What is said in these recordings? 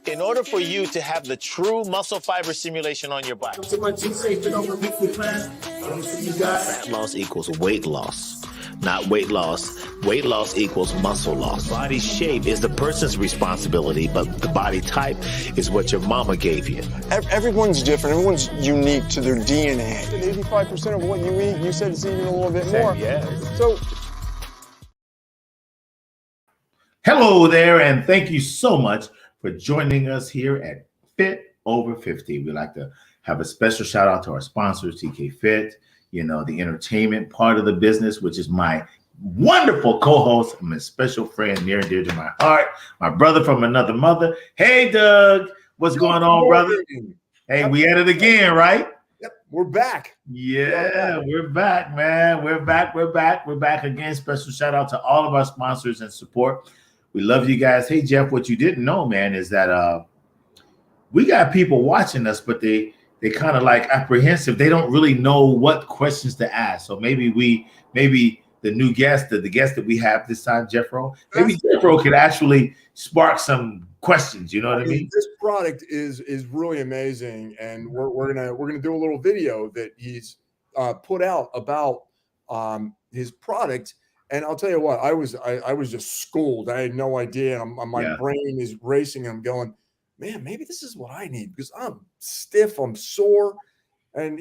in order for you to have the true muscle fiber stimulation on your body. Fat loss equals weight loss, not weight loss. Weight loss equals muscle loss. Body shape is the person's responsibility, but the body type is what your mama gave you. Everyone's different. Everyone's unique to their DNA. 85% of what you eat, you said it's even a little bit more. Yeah. So, hello there, and thank you so much for joining us here at Fit Over 50. We'd like to have a special shout out to our sponsors, TK Fit, the entertainment part of the business, which is my wonderful co-host, my special friend, near and dear to my heart, my brother from another mother. Hey, Doug, what's going on, brother? Hey, we at it again, right? Yep, we're back. Yeah, we're back, man. We're back again. Special shout out to all of our sponsors and support. We love you guys. Hey, Jeff, what you didn't know, man, is that we got people watching us, but they kind of like apprehensive. They don't really know what questions to ask. So maybe the guest that we have this time, Jefro, maybe Jefro could actually spark some questions. You know what I mean? This product is really amazing, and we're gonna do a little video that he's put out about his product. And I'll tell you what, I was just schooled. I had no idea. My brain is racing. I'm going, man, maybe this is what I need because I'm stiff, I'm sore, and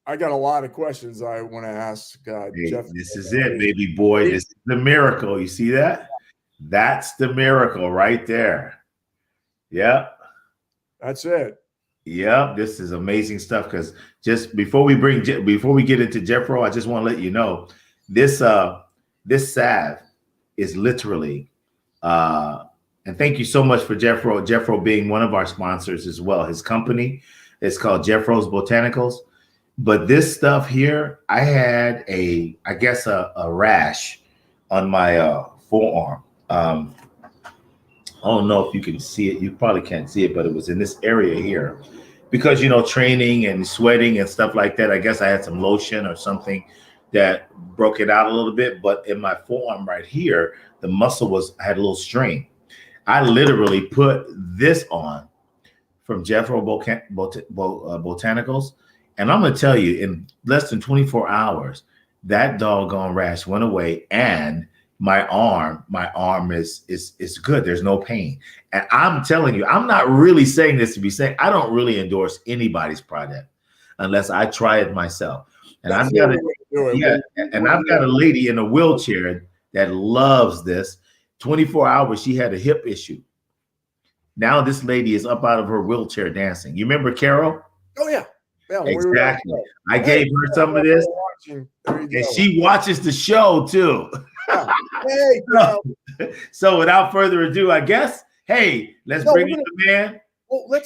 I got a lot of questions I want to ask Jeff. This is it, baby boy. This is the miracle. You see that? That's the miracle right there. Yep. That's it. Yep. This is amazing stuff. Because just before we get into Jefro, I just want to let you know this salve is literally and thank you so much for Jefro being one of our sponsors as well. His company is called Jefro's Botanicals. But this stuff here, I had a rash on my forearm. I don't know if you can see it. You probably can't see it, but it was in this area here. Because, training and sweating and stuff like that, I guess I had some lotion or something that broke it out a little bit. But in my forearm right here, the muscle had a little strain. I literally put this on from Jefro Botanicals. And I'm going to tell you, in less than 24 hours, that doggone rash went away, and my arm is good. There's no pain. And I'm telling you, I'm not really saying this to be saying, I don't really endorse anybody's product unless I try it myself. And I've got a lady in a wheelchair that loves this. 24 hours, she had a hip issue. Now this lady is up out of her wheelchair dancing. You remember Carol? Oh, yeah. Yeah, exactly. I gave her some of this, and she watches the show too. So without further ado, I guess, let's bring in the man. Well,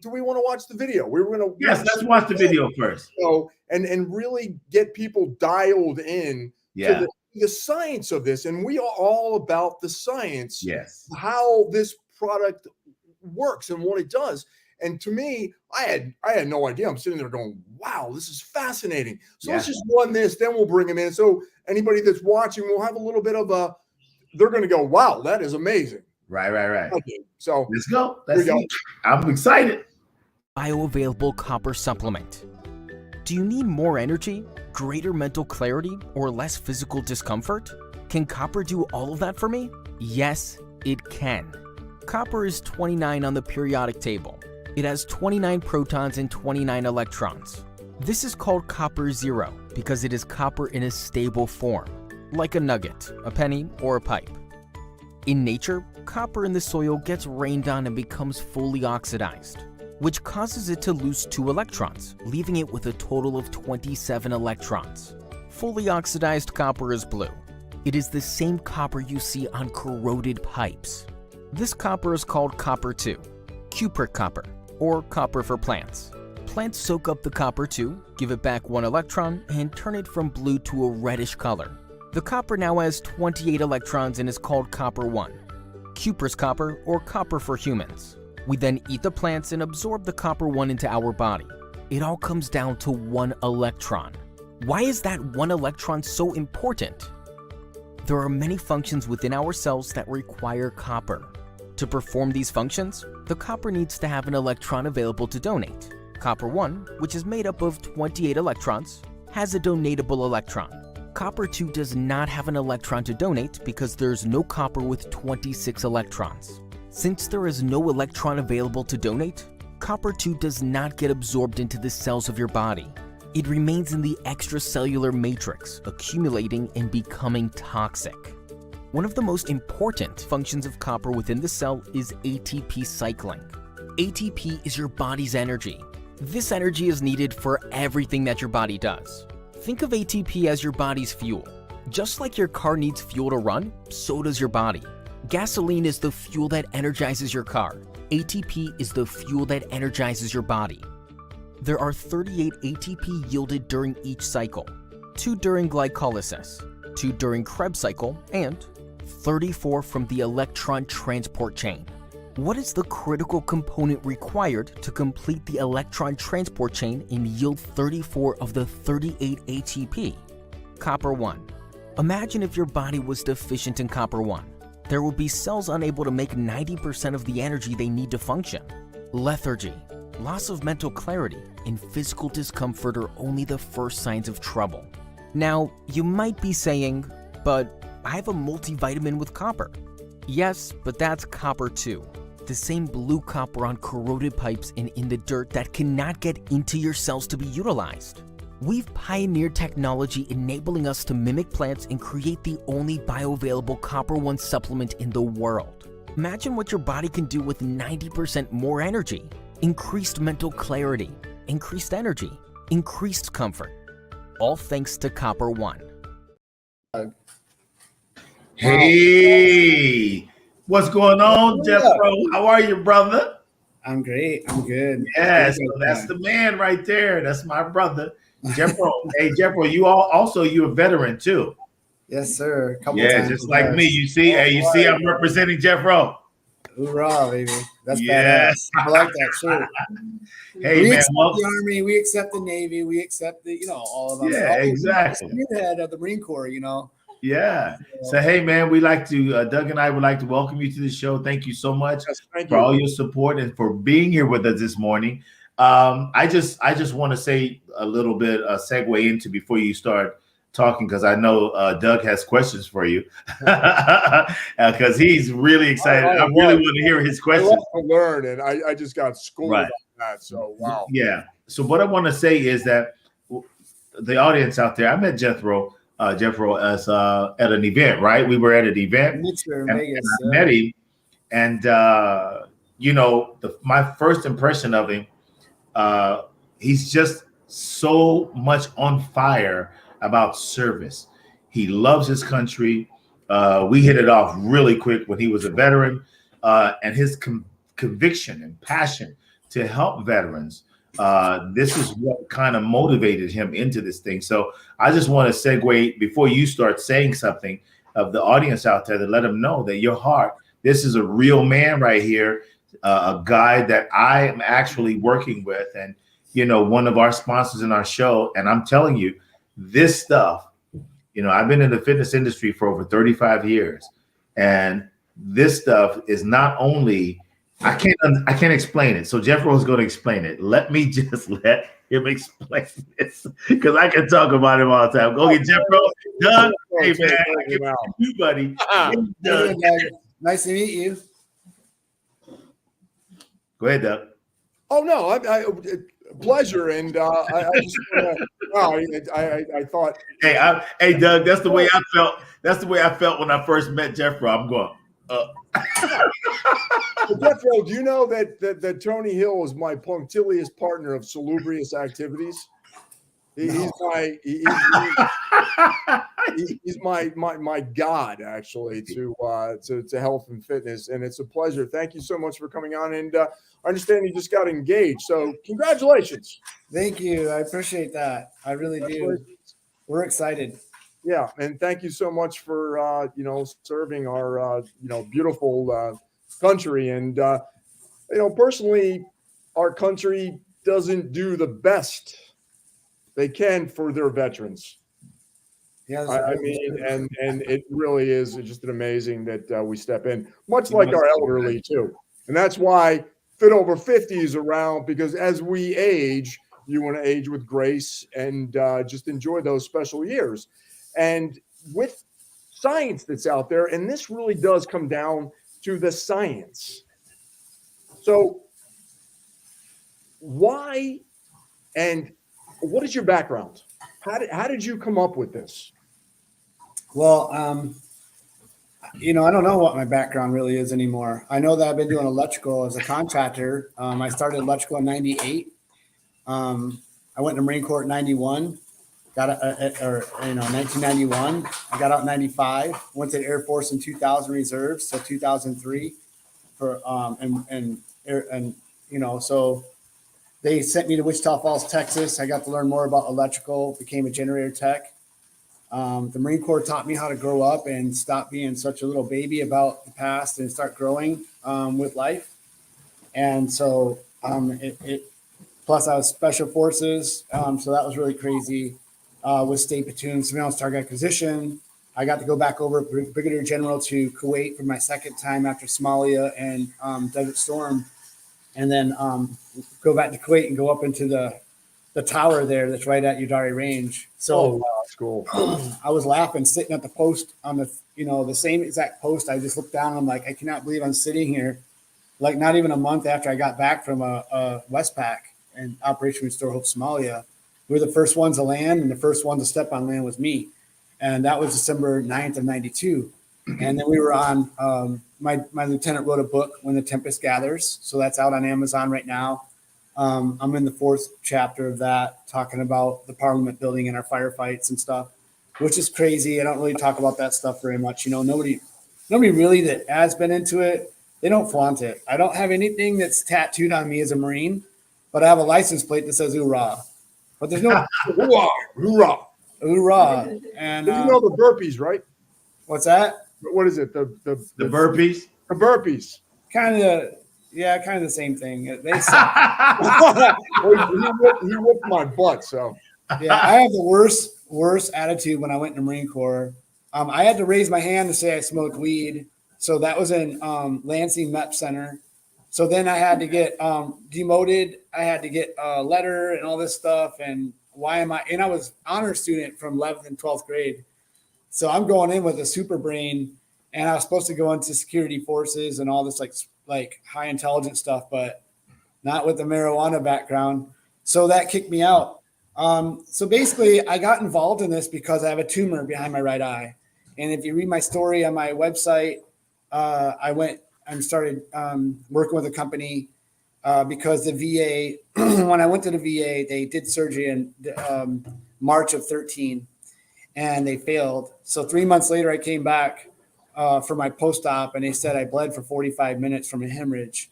do we want to watch the video? Let's watch the video first. So, and really get people dialed in to the science of this. And we are all about the science. Yes. How this product works and what it does. And to me, I had no idea. I'm sitting there going, wow, this is fascinating. So let's just run this, then we'll bring them in. So anybody that's watching will have a little bit of they're going to go, wow, that is amazing. Right. Okay, so let's go. I'm excited. Bioavailable copper supplement. Do you need more energy, greater mental clarity, or less physical discomfort? Can copper do all of that for me? Yes, it can. Copper is 29 on the periodic table. It has 29 protons and 29 electrons. This is called copper zero because it is copper in a stable form, like a nugget, a penny, or a pipe. In nature, copper in the soil gets rained on and becomes fully oxidized, which causes it to lose 2 electrons, leaving it with a total of 27 electrons. Fully oxidized copper is blue. It is the same copper you see on corroded pipes. This copper is called copper 2, cupric copper, or copper for plants. Plants soak up the copper 2, give it back 1 electron, and turn it from blue to a reddish color. The copper now has 28 electrons and is called copper 1, cuprous copper, or copper for humans. We then eat the plants and absorb the copper 1 into our body. It all comes down to 1 electron. Why is that 1 electron so important? There are many functions within our cells that require copper. To perform these functions, the copper needs to have an electron available to donate. Copper 1, which is made up of 28 electrons, has a donatable electron. Copper 2 does not have an electron to donate because there is no copper with 26 electrons. Since there is no electron available to donate, copper 2 does not get absorbed into the cells of your body. It remains in the extracellular matrix, accumulating and becoming toxic. One of the most important functions of copper within the cell is ATP cycling. ATP is your body's energy. This energy is needed for everything that your body does. Think of ATP as your body's fuel. Just like your car needs fuel to run, so does your body. Gasoline is the fuel that energizes your car. ATP is the fuel that energizes your body. There are 38 ATP yielded during each cycle, 2 during glycolysis, 2 during Krebs cycle, and 34 from the electron transport chain. What is the critical component required to complete the electron transport chain and yield 34 of the 38 ATP? Copper 1. Imagine if your body was deficient in copper 1. There would be cells unable to make 90% of the energy they need to function. Lethargy, loss of mental clarity, and physical discomfort are only the first signs of trouble. Now, you might be saying, but I have a multivitamin with copper. Yes, but that's copper 2. The same blue copper on corroded pipes and in the dirt that cannot get into your cells to be utilized. We've pioneered technology enabling us to mimic plants and create the only bioavailable copper 1 supplement in the world. Imagine what your body can do with 90% more energy, increased mental clarity, increased energy, increased comfort, all thanks to copper 1. Hey, what's going on, Jefro? How are you, brother? I'm great. I'm good. Yes, so that's the man right there. That's my brother, Jefro. Hey, Jefro, you're a veteran too. Yes, sir. Couple times just like me. You see, I'm representing Jefro. Hoorah, baby. That's badass. I like that shirt. Hey, we man, accept the Army, we accept the Navy, we accept the, all of us. Yeah, exactly. Head of the Marine Corps, Yeah. So, hey, man, we like to, Doug and I would like to welcome you to the show. Thank you so much for all your support and for being here with us this morning. I just want to say a little bit, segue into before you start talking, because I know Doug has questions for you because he's really excited. I really want to hear his questions. I love to learn, and I just got schooled on that. So, wow. Yeah. So what I want to say is that the audience out there, I met Jefro as at an event, right? We were at an event, and I met him, and my first impression of him, he's just so much on fire about service. He loves his country. We hit it off really quick when he was a veteran, and his conviction and passion to help veterans. This is what kind of motivated him into this thing. So I just want to segue before you start saying something of the audience out there to let them know that your heart, this is a real man right here, a guy that I am actually working with, and one of our sponsors in our show. And I'm telling you, this stuff, I've been in the fitness industry for over 35 years, and this stuff is not only, I can't explain it. So Jefro is going to explain it. Let me just let him explain this, because I can talk about him all the time. Go get Jefro. Doug, hey man, I give you, buddy. Doug. Nice to meet you. Go ahead, Doug. Oh no, I pleasure, and I thought. Hey, Doug. That's the way I felt. That's the way I felt when I first met Jefro. I'm going. Jefro, do you know that Tony Hill is my punctilious partner of salubrious activities? He's my god, actually, to health and fitness, and it's a pleasure. Thank you so much for coming on, and I understand you just got engaged, so congratulations. Thank you. I appreciate that. I really do. We're excited. Yeah, and thank you so much for serving our beautiful country, and personally, our country doesn't do the best they can for their veterans. Yeah, I mean, and it really is just an amazing that we step in, much like our elderly too. And that's why Fit Over 50 is around, because as we age, you want to age with grace and just enjoy those special years. And with science that's out there, and this really does come down to the science. So why and what is your background? How did you come up with this? Well, I don't know what my background really is anymore. I know that I've been doing electrical as a contractor. I started electrical in 98. I went to Marine Corps in 91, got 1991. I got out in 95, went to the Air Force in 2000 reserves, so 2003 for, so they sent me to Wichita Falls, Texas. I got to learn more about electrical, became a generator tech. The Marine Corps taught me how to grow up and stop being such a little baby about the past and start growing with life. And so plus I was special forces. So that was really crazy with state platoon, surveillance target acquisition. I got to go back over Brigadier General to Kuwait for my second time after Somalia and Desert Storm. And then go back to Kuwait and go up into the tower there that's right at Udari Range. So wow, that's cool. I was laughing sitting at the post on the same exact post. I just looked down and I'm like, I cannot believe I'm sitting here like not even a month after I got back from a Westpac and Operation Restore Hope Somalia. We were the first ones to land, and the first one to step on land was me. And that was December 9th of 92. And then we were on, my lieutenant wrote a book, When the Tempest Gathers. So that's out on Amazon right now. I'm in the 4th chapter of that, talking about the Parliament building and our firefights and stuff, which is crazy. I don't really talk about that stuff very much. Nobody really that has been into it, they don't flaunt it. I don't have anything that's tattooed on me as a Marine, but I have a license plate that says "Hoorah." But there's no hoorah, hoorah, hoorah. And you know the burpees, right? What's that? What is it? The burpees? The burpees. Kind of the same thing. They suck. he whipped my butt. So yeah, I have the worst attitude when I went in the Marine Corps. I had to raise my hand to say I smoked weed. So that was in Lansing MEP Center. So then I had to get demoted. I had to get a letter and all this stuff. And I was honor student from 11th and 12th grade. So I'm going in with a super brain, and I was supposed to go into security forces and all this like high intelligence stuff, but not with the marijuana background. So that kicked me out. So basically I got involved in this because I have a tumor behind my right eye. And if you read my story on my website, I went and started working with a company because the VA, when I went to the VA, they did surgery in March of 13 and they failed. So 3 months later, I came back for my post-op and they said I bled for 45 minutes from a hemorrhage.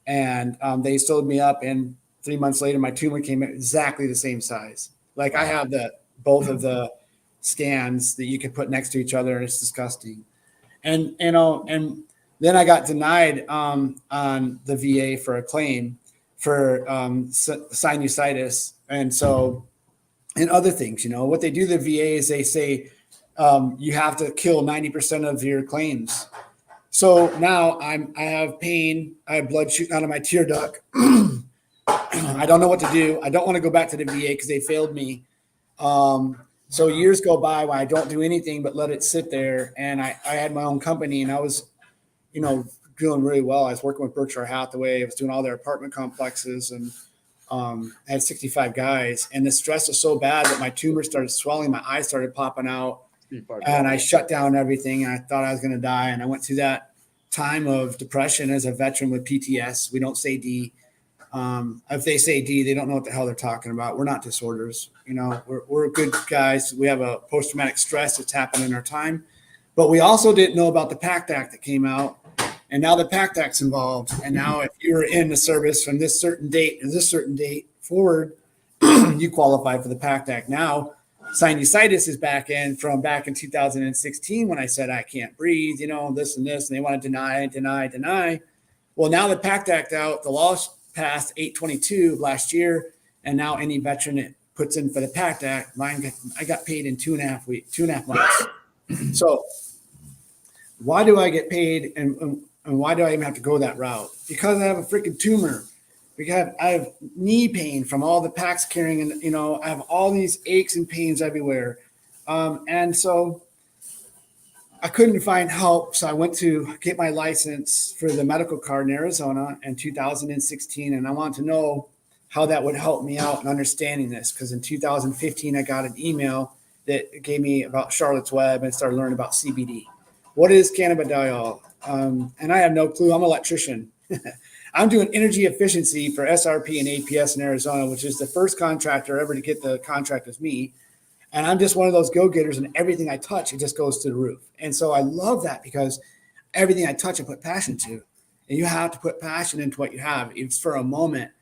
And they sewed me up, and 3 months later, my tumor came in exactly the same size. Like I have both of the scans that you could put next to each other, and it's disgusting. And then I got denied on the VA for a claim for sinusitis, and so and other things. What they do to the VA is they say you have to kill 90% of your claims. So now I have pain. I have blood shooting out of my tear duct. I don't know what to do. I don't want to go back to the VA because they failed me. So years go by when I don't do anything but let it sit there. And I had my own company, and I was, doing really well. I was working with Berkshire Hathaway. I was doing all their apartment complexes, and I had 65 guys. And the stress was so bad that my tumor started swelling. My eyes started popping out. And I shut down everything, and I thought I was going to die. And I went through that time of depression as a veteran with PTS. We don't say D. If they say D, they don't know what the hell they're talking about. We're not disorders. We're good guys. We have a post-traumatic stress that's happened in our time. But we also didn't know about the PACT Act that came out. And now the PACT Act's involved. And now if you were in the service from this certain date and this certain date forward, you qualify for the PACT Act. Now, sinusitis is back in 2016 when I said I can't breathe, this and this, and they want to deny. Well, now the PACT Act out, the law passed 8/22 last year, and now any veteran that puts in for the PACT Act. I got paid in 2.5 months. So why do I get paid and why do I even have to go that route? Because I have a freaking tumor. Because I have knee pain from all the packs carrying, and I have all these aches and pains everywhere. And so I couldn't find help. So I went to get my license for the medical card in Arizona in 2016. And I wanted to know how that would help me out in understanding this. Because in 2015, I got an email that gave me about Charlotte's Web and started learning about CBD. What is cannabidiol? And I have no clue. I'm an electrician. I'm doing energy efficiency for SRP and APS in Arizona, which is the first contractor ever to get the contract with me. And I'm just one of those go-getters, and everything I touch, it just goes to the roof. And so I love that because everything I touch, I put passion to. And you have to put passion into what you have. It's for a moment.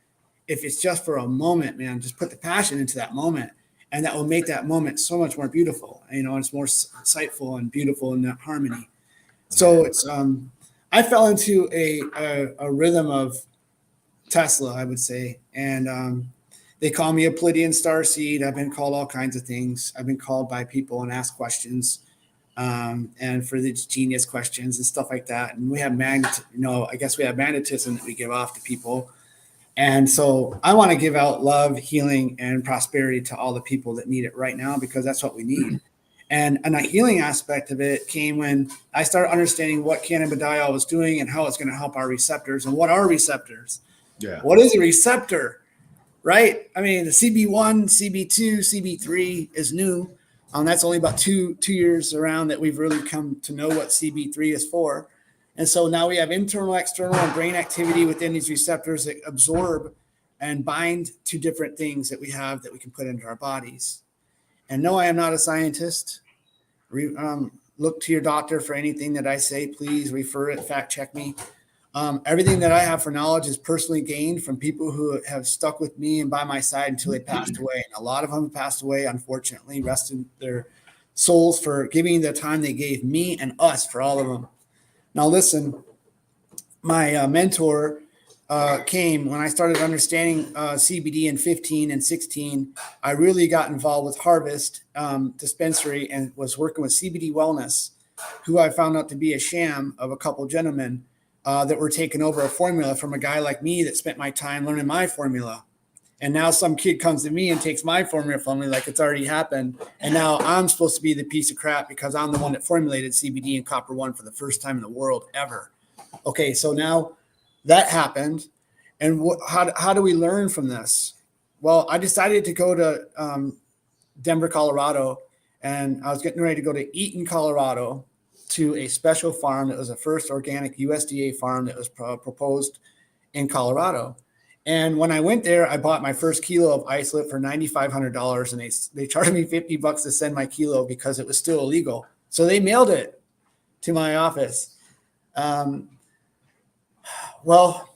If it's just for a moment, man, just put the passion into that moment. And that will make that moment so much more beautiful. It's more insightful and beautiful in that harmony. So it's I fell into a rhythm of Tesla, I would say. And they call me a Pleiadian starseed. I've been called all kinds of things. I've been called by people and asked questions, and for the genius questions and stuff like that. And we have I guess we have magnetism that we give off to people. And so I want to give out love, healing, and prosperity to all the people that need it right now, because that's what we need. And a healing aspect of it came when I started understanding what cannabidiol was doing and how it's going to help our receptors. And what are receptors? Yeah. What is a receptor? Right? I mean, the CB1, CB2, CB3 is new. That's only about two years around that we've really come to know what CB3 is for. And so now we have internal, external, and brain activity within these receptors that absorb and bind to different things that we have that we can put into our bodies. And no, I am not a scientist. Look to your doctor for anything that I say. Please refer it, fact check me. Everything that I have for knowledge is personally gained from people who have stuck with me and by my side until they passed away. And a lot of them have passed away, unfortunately, rested their souls for giving the time they gave me and us, for all of them. Now, listen, my mentor came when I started understanding CBD in 15 and 16. I really got involved with Harvest Dispensary and was working with CBD Wellness, who I found out to be a sham of a couple gentlemen that were taking over a formula from a guy like me that spent my time learning my formula. And now some kid comes to me and takes my formula from me like it's already happened. And now I'm supposed to be the piece of crap because I'm the one that formulated CBD and Copper One for the first time in the world ever. Okay, so now that happened. And how do we learn from this? Well, I decided to go to Denver, Colorado, and I was getting ready to go to Eaton, Colorado, to a special farm that was the first organic USDA farm that was proposed in Colorado. And when I went there, I bought my first kilo of isolate for $9,500, and they charged me $50 to send my kilo because it was still illegal. So they mailed it to my office. Well,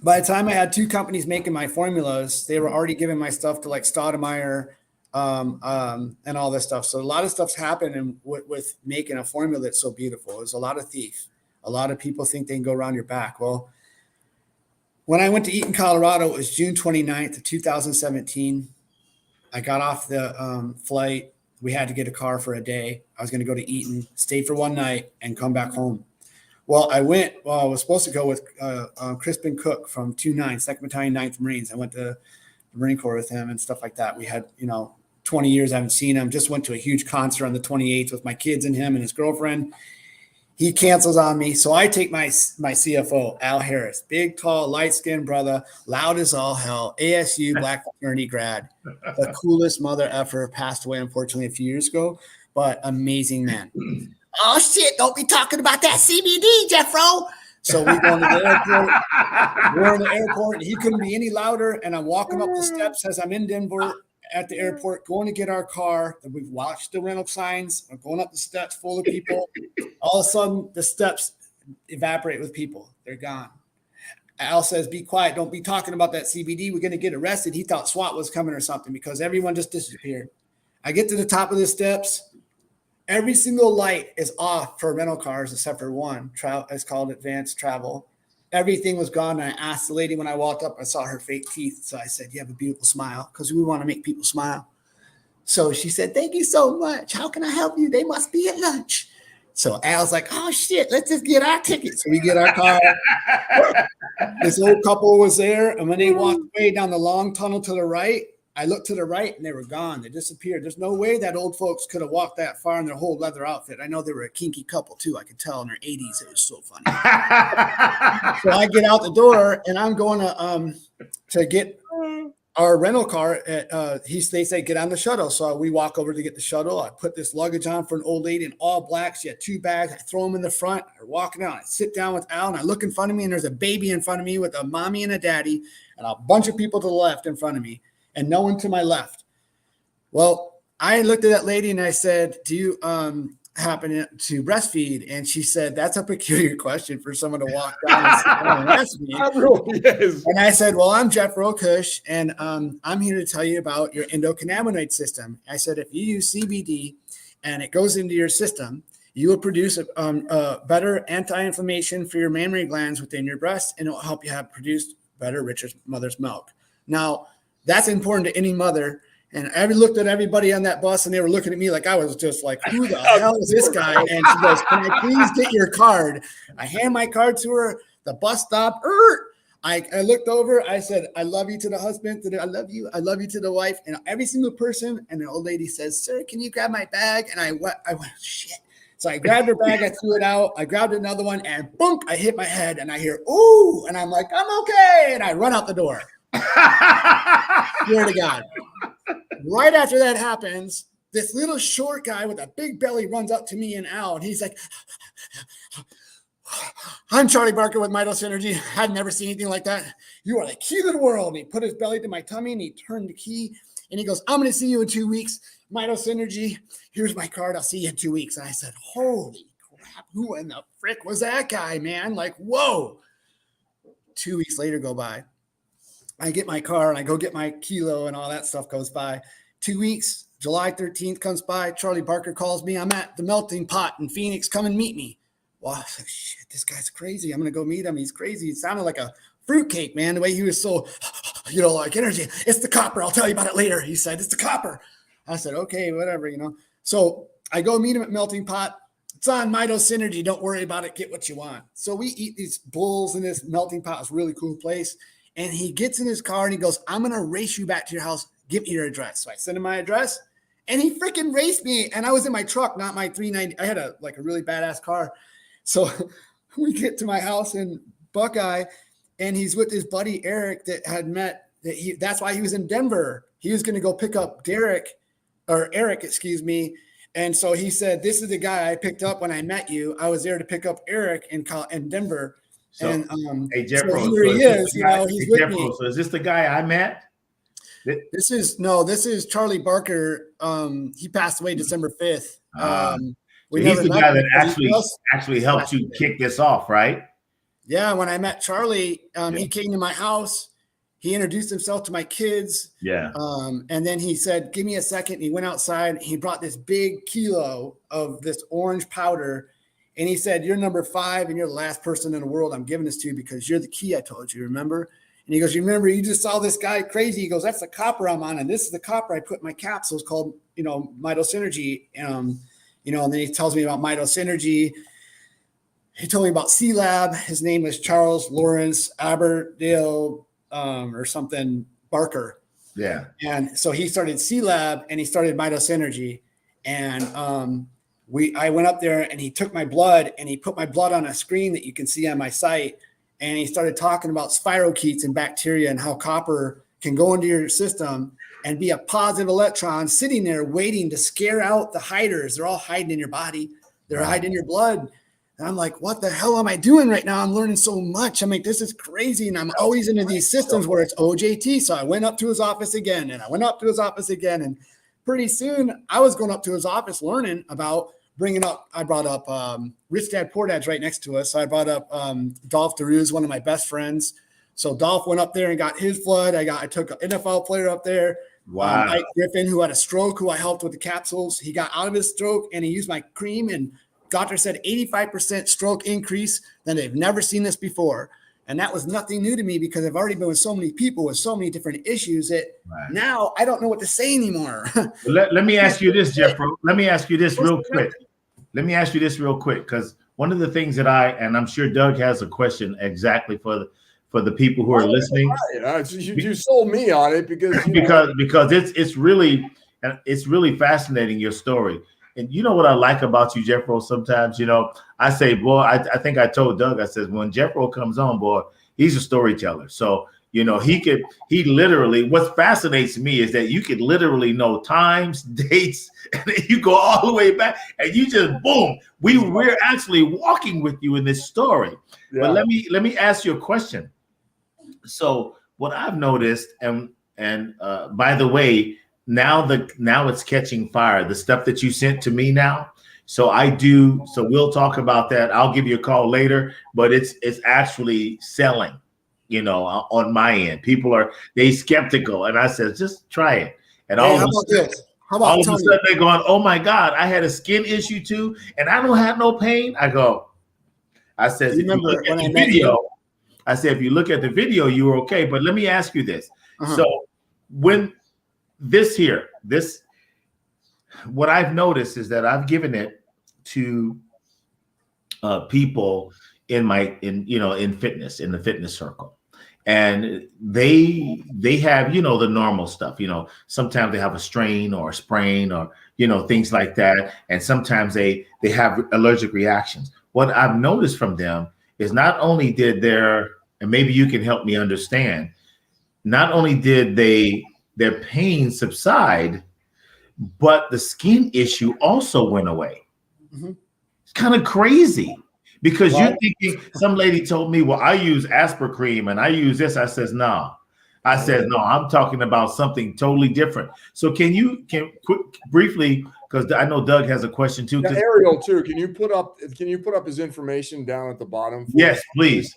by the time I had two companies making my formulas, they were already giving my stuff to like Stoudemire and all this stuff. So a lot of stuff's happened with making a formula that's so beautiful. There's a lot of thief. A lot of people think they can go around your back. Well, when I went to Eaton, Colorado, it was June 29th of 2017. I got off the flight. We had to get a car for a day. I was going to go to Eaton, stay for one night, and come back home. Well, I was supposed to go with Crispin Cook from 2-9, 2nd Battalion, 9th Marines. I went to the Marine Corps with him and stuff like that. We had, 20 years I haven't seen him. Just went to a huge concert on the 28th with my kids and him and his girlfriend. He cancels on me. So I take my CFO, Al Harris, big, tall, light-skinned brother, loud as all hell, ASU Black fraternity grad, the coolest mother effer, passed away, unfortunately, a few years ago, but amazing man. Oh, shit, don't be talking about that CBD, Jefro. So we go into the airport. We're in the airport, and he couldn't be any louder, and I'm walking up the steps as I'm in Denver at the airport, going to get our car. And we've watched the rental signs. I'm going up the steps full of people. All of a sudden, the steps evaporate with people. They're gone. Al says, be quiet. Don't be talking about that CBD. We're going to get arrested. He thought SWAT was coming or something because everyone just disappeared. I get to the top of the steps. Every single light is off for rental cars except for one. It's called Advanced Travel. everything was gone. And I asked the lady when I walked up, I saw her fake teeth. So I said, you have a beautiful smile, because we want to make people smile. So she said, thank you so much. How can I help you? They must be at lunch. So Al's like, oh shit, let's just get our ticket. So we get our car. This old couple was there. And when they walked away down the long tunnel to the right, I looked to the right and they were gone. They disappeared. There's no way that old folks could have walked that far in their whole leather outfit. I know they were a kinky couple too. I could tell in their 80s. It was so funny. So I get out the door and I'm going to get our rental car. They say, get on the shuttle. So we walk over to get the shuttle. I put this luggage on for an old lady in all black. She had 2 bags. I throw them in the front. I'm walking out. I sit down with Al and I look in front of me and there's a baby in front of me with a mommy and a daddy and a bunch of people to the left in front of me and no one to my left. Well, I looked at that lady and I said, do you happen to breastfeed? And she said, that's a peculiar question for someone to walk down and sit down and ask me. Really is. And I said, well, I'm Jefro Kush, and I'm here to tell you about your endocannabinoid system. I said, if you use CBD and it goes into your system, you will produce a better anti-inflammation for your mammary glands within your breast, and it will help you have produced better, richer mother's milk. Now, that's important to any mother. And I looked at everybody on that bus and they were looking at me like I was just like, who the hell is this guy? And she goes, can I please get your card? I hand my card to her. The bus stopped. I looked over. I said, I love you to the husband. I love you. I love you to the wife. And every single person. And the old lady says, sir, can you grab my bag? And I went, shit. So I grabbed her bag. I threw it out. I grabbed another one and boom, I hit my head and I hear, ooh. And I'm like, I'm okay. And I run out the door. Swear to God. Right after that happens, this little short guy with a big belly runs up to me and Al, and he's like, I'm Charlie Barker with Midos Energy. I'd never seen anything like that. You are the key to the world. And he put his belly to my tummy and he turned the key and he goes, I'm going to see you in 2 weeks. Midos Energy, here's my card. I'll see you in 2 weeks. And I said, holy crap, who in the frick was that guy, man? Like, whoa. 2 weeks later go by. I get my car and I go get my kilo and all that stuff goes by. 2 weeks, July 13th comes by. Charlie Barker calls me. I'm at the Melting Pot in Phoenix. Come and meet me. Well, I was like, shit, this guy's crazy. I'm going to go meet him. He's crazy. He sounded like a fruitcake, man. The way he was so, like energy. It's the copper. I'll tell you about it later. He said, it's the copper. I said, okay, whatever, So I go meet him at Melting Pot. It's on Midos Synergy. Don't worry about it. Get what you want. So we eat these bowls in this Melting Pot. It's a really cool place. And he gets in his car and he goes, I'm going to race you back to your house. Give me your address. So I sent him my address and he freaking raced me. And I was in my truck, not my 390. I had a really badass car. So we get to my house in Buckeye and he's with his buddy, Eric, that had met that's why he was in Denver. He was going to go pick up Eric, excuse me. And so he said, this is the guy I picked up when I met you. I was there to pick up Eric in Denver. So, and hey, Jefro, so here he is. He's with me. So is this the guy I met? This is Charlie Barker. He passed away December 5th. So he's the guy that actually helped you kick this off, right? Yeah. When I met Charlie, he came to my house. He introduced himself to my kids. Yeah. And then he said, give me a second. He went outside. He brought this big kilo of this orange powder. And he said, you're number 5 and you're the last person in the world I'm giving this to because you're the key I told you, remember? And he goes, remember, you just saw this guy crazy. He goes, that's the copper I'm on. And this is the copper I put in my capsules called, Midos Energy. And then he tells me about Midos Energy. He told me about C-Lab. His name is Charles Lawrence Aberdale or something Barker. Yeah. And so he started C-Lab and he started Midos Energy. And I went up there and he took my blood and he put my blood on a screen that you can see on my site. And he started talking about spirochetes and bacteria and how copper can go into your system and be a positive electron sitting there waiting to scare out the hiders. They're all hiding in your body. They're hiding in your blood. And I'm like, what the hell am I doing right now? I'm learning so much. I'm like, this is crazy. And I'm always into these systems where it's OJT. So I went up to his office again and I went up to his office again. And pretty soon I was going up to his office learning about I brought up Rich Dad Poor Dad's right next to us. So I brought up Dolph DeRuse, one of my best friends. So Dolph went up there and got his blood. I took an NFL player up there. Wow. Mike Griffin, who had a stroke, who I helped with the capsules. He got out of his stroke and he used my cream and doctor said 85% stroke increase. Then they've never seen this before. And that was nothing new to me because I've already been with so many people with so many different issues that now I don't know what to say anymore. Let me ask you this, Jefro. Let me ask you this real quick. Because one of the things that I'm sure Doug has a question exactly for the people who are listening. Right. You sold me on it because it's really fascinating, your story. And you know what I like about you, Jefro? Sometimes, I say, boy, I think I told Doug, I said, when Jefro comes on, boy, he's a storyteller. So, he literally, what fascinates me is that you could literally know times, dates, and then you go all the way back and you just, boom, we're actually walking with you in this story. Yeah. But let me ask you a question. So what I've noticed, and by the way, now it's catching fire, the stuff that you sent to me now. So we'll talk about that. I'll give you a call later, but it's actually selling, on my end. People they skeptical. And I said, just try it. And all of a sudden they're going, oh my God, I had a skin issue too. And I don't have no pain. I said, remember when I met you? I said, if you look at the video, you were okay. But let me ask you this. So when what I've noticed is that I've given it to people in fitness, in the fitness circle. And they have, the normal stuff, sometimes they have a strain or a sprain or, things like that. And sometimes they have allergic reactions. What I've noticed from them is not only did and maybe you can help me understand, not only did their pain subside, but the skin issue also went away. Mm-hmm. It's kind of crazy because you're thinking, some lady told me, well, I use Aspercreme and I use this. I said, no, I'm talking about something totally different. So can briefly, because I know Doug has a question too. Yeah, Ariel too. Can you put up his information down at the bottom? Yes, please.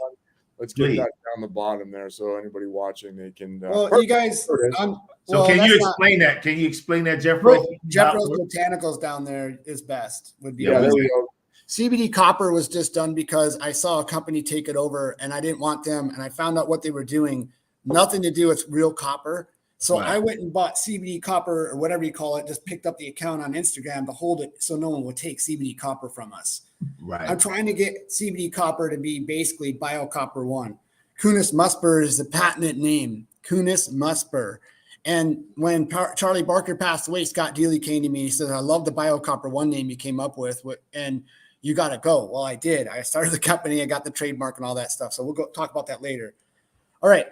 Let's get that down the bottom there, so anybody watching, they can. You guys. Can you explain that? Can you explain that, Jefro? Jefro's Botanicals down there is best. Would be. Yeah, there we go. CBD copper was just done because I saw a company take it over, and I didn't want them, and I found out what they were doing. Nothing to do with real copper. So I went and bought CBD copper or whatever you call it. Just picked up the account on Instagram to hold it so no one would take CBD copper from us. Right. I'm trying to get CBD copper to be basically BioCopper 1. Kunis Musper is the patented name. Kunis Musper. And when Charlie Barker passed away, Scott Dealey came to me. He said, I love the BioCopper 1 name you came up with, and you got to go. Well, I did. I started the company. I got the trademark and all that stuff. So we'll go talk about that later. All right.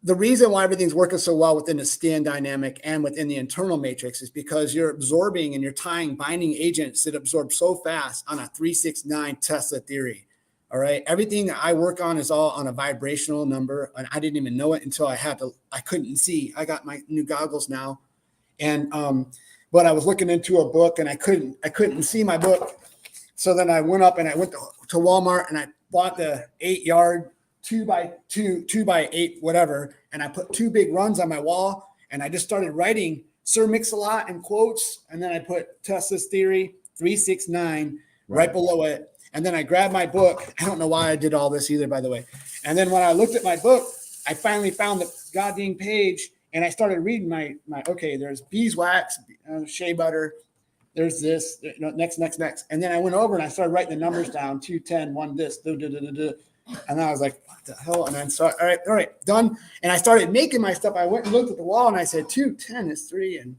The reason why everything's working so well within the skin dynamic and within the internal matrix is because you're absorbing and you're tying binding agents that absorb so fast on a 369 Tesla theory. All right. Everything that I work on is all on a vibrational number. And I didn't even know it until I couldn't see. I got my new goggles now. And, but I was looking into a book and I couldn't see my book. So then I went up and I went to Walmart and I bought the 8-yard 2x8, whatever. And I put 2 big runs on my wall and I just started writing Sir Mix-a-Lot in quotes. And then I put Tesla's theory 369 right below it. And then I grabbed my book. I don't know why I did all this either, by the way. And then when I looked at my book, I finally found the goddamn page and I started reading my okay, there's beeswax, shea butter. There's this, next. And then I went over and I started writing the numbers down, 210, 1 this, and I was like, what the hell? And then so, all right, done. And I started making my stuff. I went and looked at the wall and I said, 210 is 3 and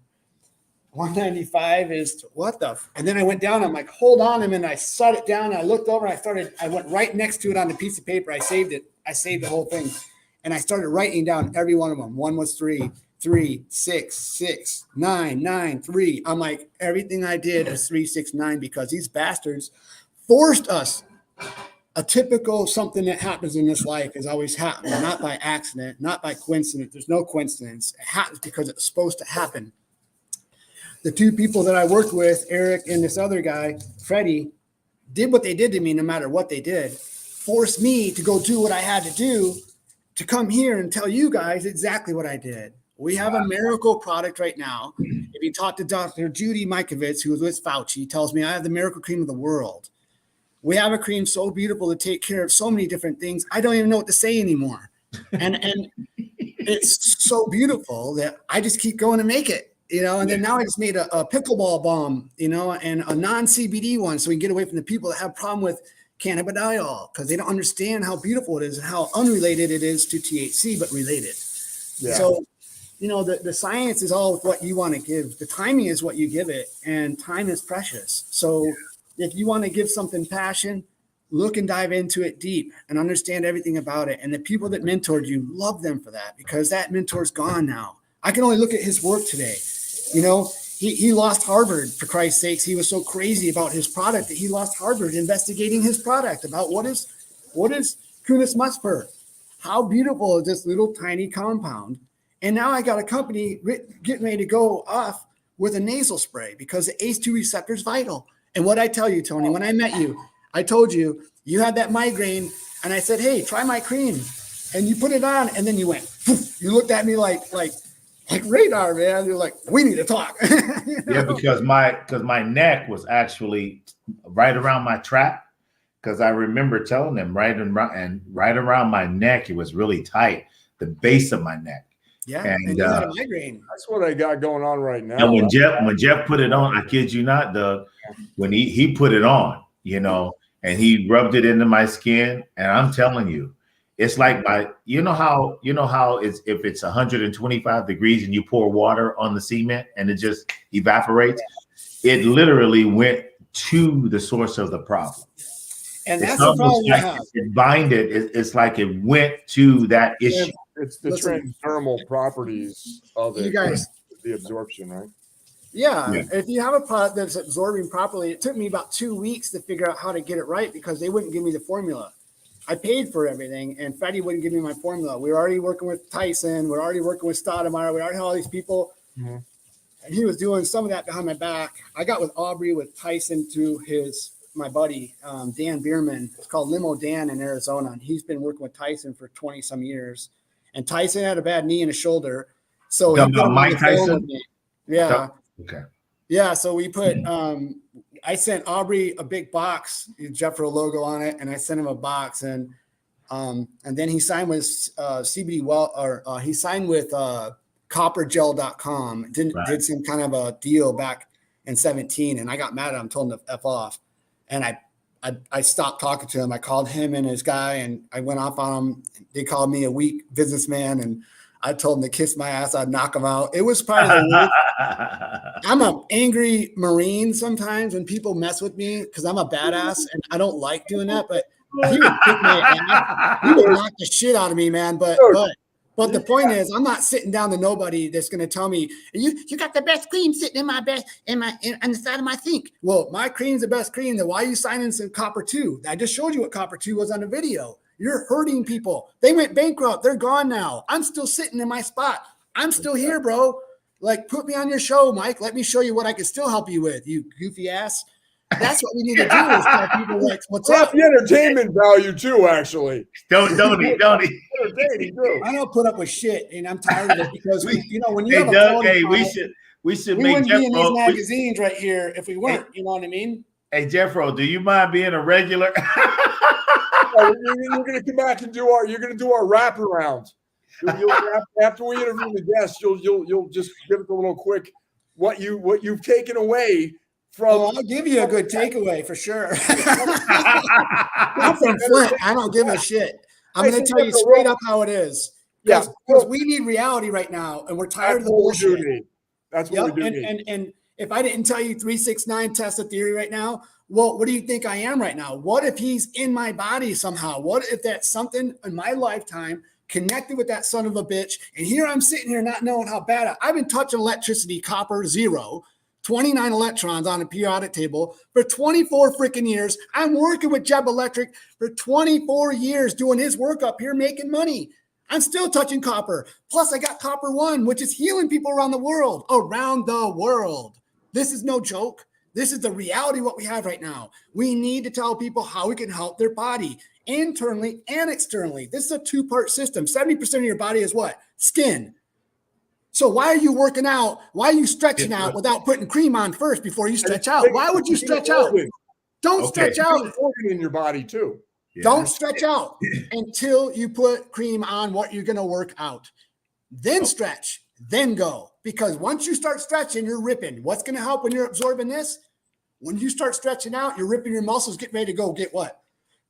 195 is what the? And then I went down. I'm like, hold on a minute. I set it down. And I looked over. And I went right next to it on the piece of paper. I saved it. I saved the whole thing. And I started writing down every one of them. 1 was 3, 3, 6, 6, 9, 9, 3. I'm like, everything I did is 3, 6, 9 because these bastards forced us. A typical something that happens in this life is always happening, not by accident, not by coincidence. There's no coincidence. It happens because it's supposed to happen. The 2 people that I worked with, Eric and this other guy, Freddie, did what they did to me no matter what they did, forced me to go do what I had to do to come here and tell you guys exactly what I did. We have a miracle product right now. If you talk to Dr. Judy Mikovits, who was with Fauci, tells me I have the miracle cream of the world. We have a cream so beautiful to take care of so many different things. I don't even know what to say anymore. And it's so beautiful that I just keep going to make it, you know. And then now I just made a pickleball balm, you know, and a non-CBD one, so we can get away from the people that have a problem with cannabidiol, because they don't understand how beautiful it is and how unrelated it is to THC, but related. Yeah. So, you know, the science is all what you want to give. The timing is what you give it, and time is precious. So if you want to give something passion, look and dive into it deep and understand everything about it. And the people that mentored you, love them for that, because that mentor's gone now. I can only look at his work today. You know, he lost Harvard, for Christ's sakes. He was so crazy about his product that he lost Harvard investigating his product about what is Kunis Musper. How beautiful is this little tiny compound? And now I got a company getting ready to go off with a nasal spray, because the ACE2 receptor is vital. And what I tell you, Tony, when I met you, I told you, you had that migraine, and I said, hey, try my cream. And you put it on, and then you went, poof. You looked at me like radar, man. You're like, we need to talk. You know? Yeah, because my neck was actually right around my trap. Because I remember telling them right around my neck, it was really tight, the base of my neck. Yeah, and you had a migraine. That's what I got going on right now. And when Jeff put it on, I kid you not, Doug, when he put it on, you know, and he rubbed it into my skin, and I'm telling you, it's like you know how it's, if it's 125 degrees and you pour water on the cement and it just evaporates, it literally went to the source of the problem. And that's the problem like I have. It's like it went to that issue. It's the transdermal properties of it. You guys, the absorption, right? Yeah. If you have a product that's absorbing properly, it took me about 2 weeks to figure out how to get it right, because they wouldn't give me the formula. I paid for everything, and Freddie wouldn't give me my formula. We were already working with Tyson. We're already working with Stoudemire. We already had all these people. Mm-hmm. And he was doing some of that behind my back. I got with Aubrey, with Tyson, through my buddy, Dan Bierman. It's called Limo Dan in Arizona. And he's been working with Tyson for 20 some years. And Tyson had a bad knee and a shoulder. So he put Mike Tyson? Yeah. Okay. Yeah. So we put, I sent Aubrey a big box, Jefro logo on it. And I sent him a box, and then he signed with CBD he signed with coppergel.com. Did some kind of a deal back in 17. And I got mad at him, told him to F off. And I stopped talking to him. I called him and his guy, and I went off on him. They called me a weak businessman, and I told him to kiss my ass. I'd knock him out. It was probably the worst. I'm an angry Marine sometimes when people mess with me, because I'm a badass and I don't like doing that. But he would kick my ass. He would knock the shit out of me, man. But the point is, I'm not sitting down to nobody that's going to tell me, you got the best cream sitting in on the side of my sink. Well, my cream's the best cream. Then why are you signing some Copper 2? I just showed you what Copper 2 was on the video. You're hurting people. They went bankrupt. They're gone now. I'm still sitting in my spot. I'm still here, bro. Like, put me on your show, Mike. Let me show you what I can still help you with, you goofy ass. That's what we need to do, is tell people, like, what's up? The entertainment value too, actually. Don't he? Entertaining too. I don't put up with shit, and I'm tired of it, because when you have we should we make wouldn't be in these Jefro, magazines right here if we weren't. You know what I mean? Hey, Jeffro, do you mind being a regular? You're going to come back and do our wraparound. After we interview the guests, you'll just give it a little quick what you've taken away from. I'll give you a good takeaway for sure. I'm from Flint. I don't give a shit. I'm going to tell you straight up how it is. Because we need reality right now, and we're tired of the bullshit. That's what we do need. And if I didn't tell you 369 test of theory right now, well, what do you think I am right now? What if he's in my body somehow? What if that's something in my lifetime connected with that son of a bitch? And here I'm sitting here not knowing how bad I've been touching electricity, copper 0, 29 electrons on a periodic table for 24 freaking years. I'm working with Jeb Electric for 24 years, doing his work up here, making money. I'm still touching copper. Plus, I got Copper 1, which is healing people around the world. This is no joke. This is the reality of what we have right now. We need to tell people how we can help their body internally and externally. This is a 2-part system. 70% of your body is what? Skin. So why are you working out? Why are you stretching out without putting cream on first before you stretch out? Why would you stretch out? Don't stretch out. Organ in your body too. Yeah. Don't stretch out until you put cream on what you're going to work out. Then stretch, then go. Because once you start stretching, you're ripping. What's going to help when you're absorbing this? When you start stretching out, you're ripping your muscles, get ready to go get what?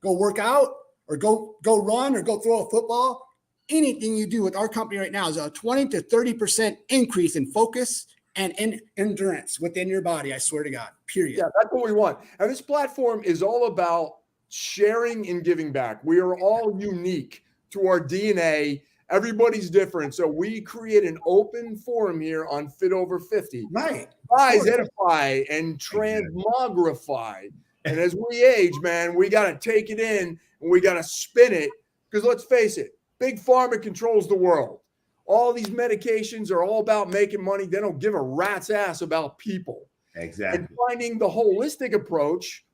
Go work out or go run or go throw a football. Anything you do with our company right now is a 20 to 30% increase in focus and in endurance within your body. I swear to God, period. Yeah, that's what we want. And this platform is all about sharing and giving back. We are all unique to our DNA. Everybody's different. So we create an open forum here on Fit Over 50. Right. Identify and transmogrify. And as we age, man, we got to take it in and we got to spin it. Because let's face it, Big Pharma controls the world. All these medications are all about making money. They don't give a rat's ass about people. Exactly. And finding the holistic approach,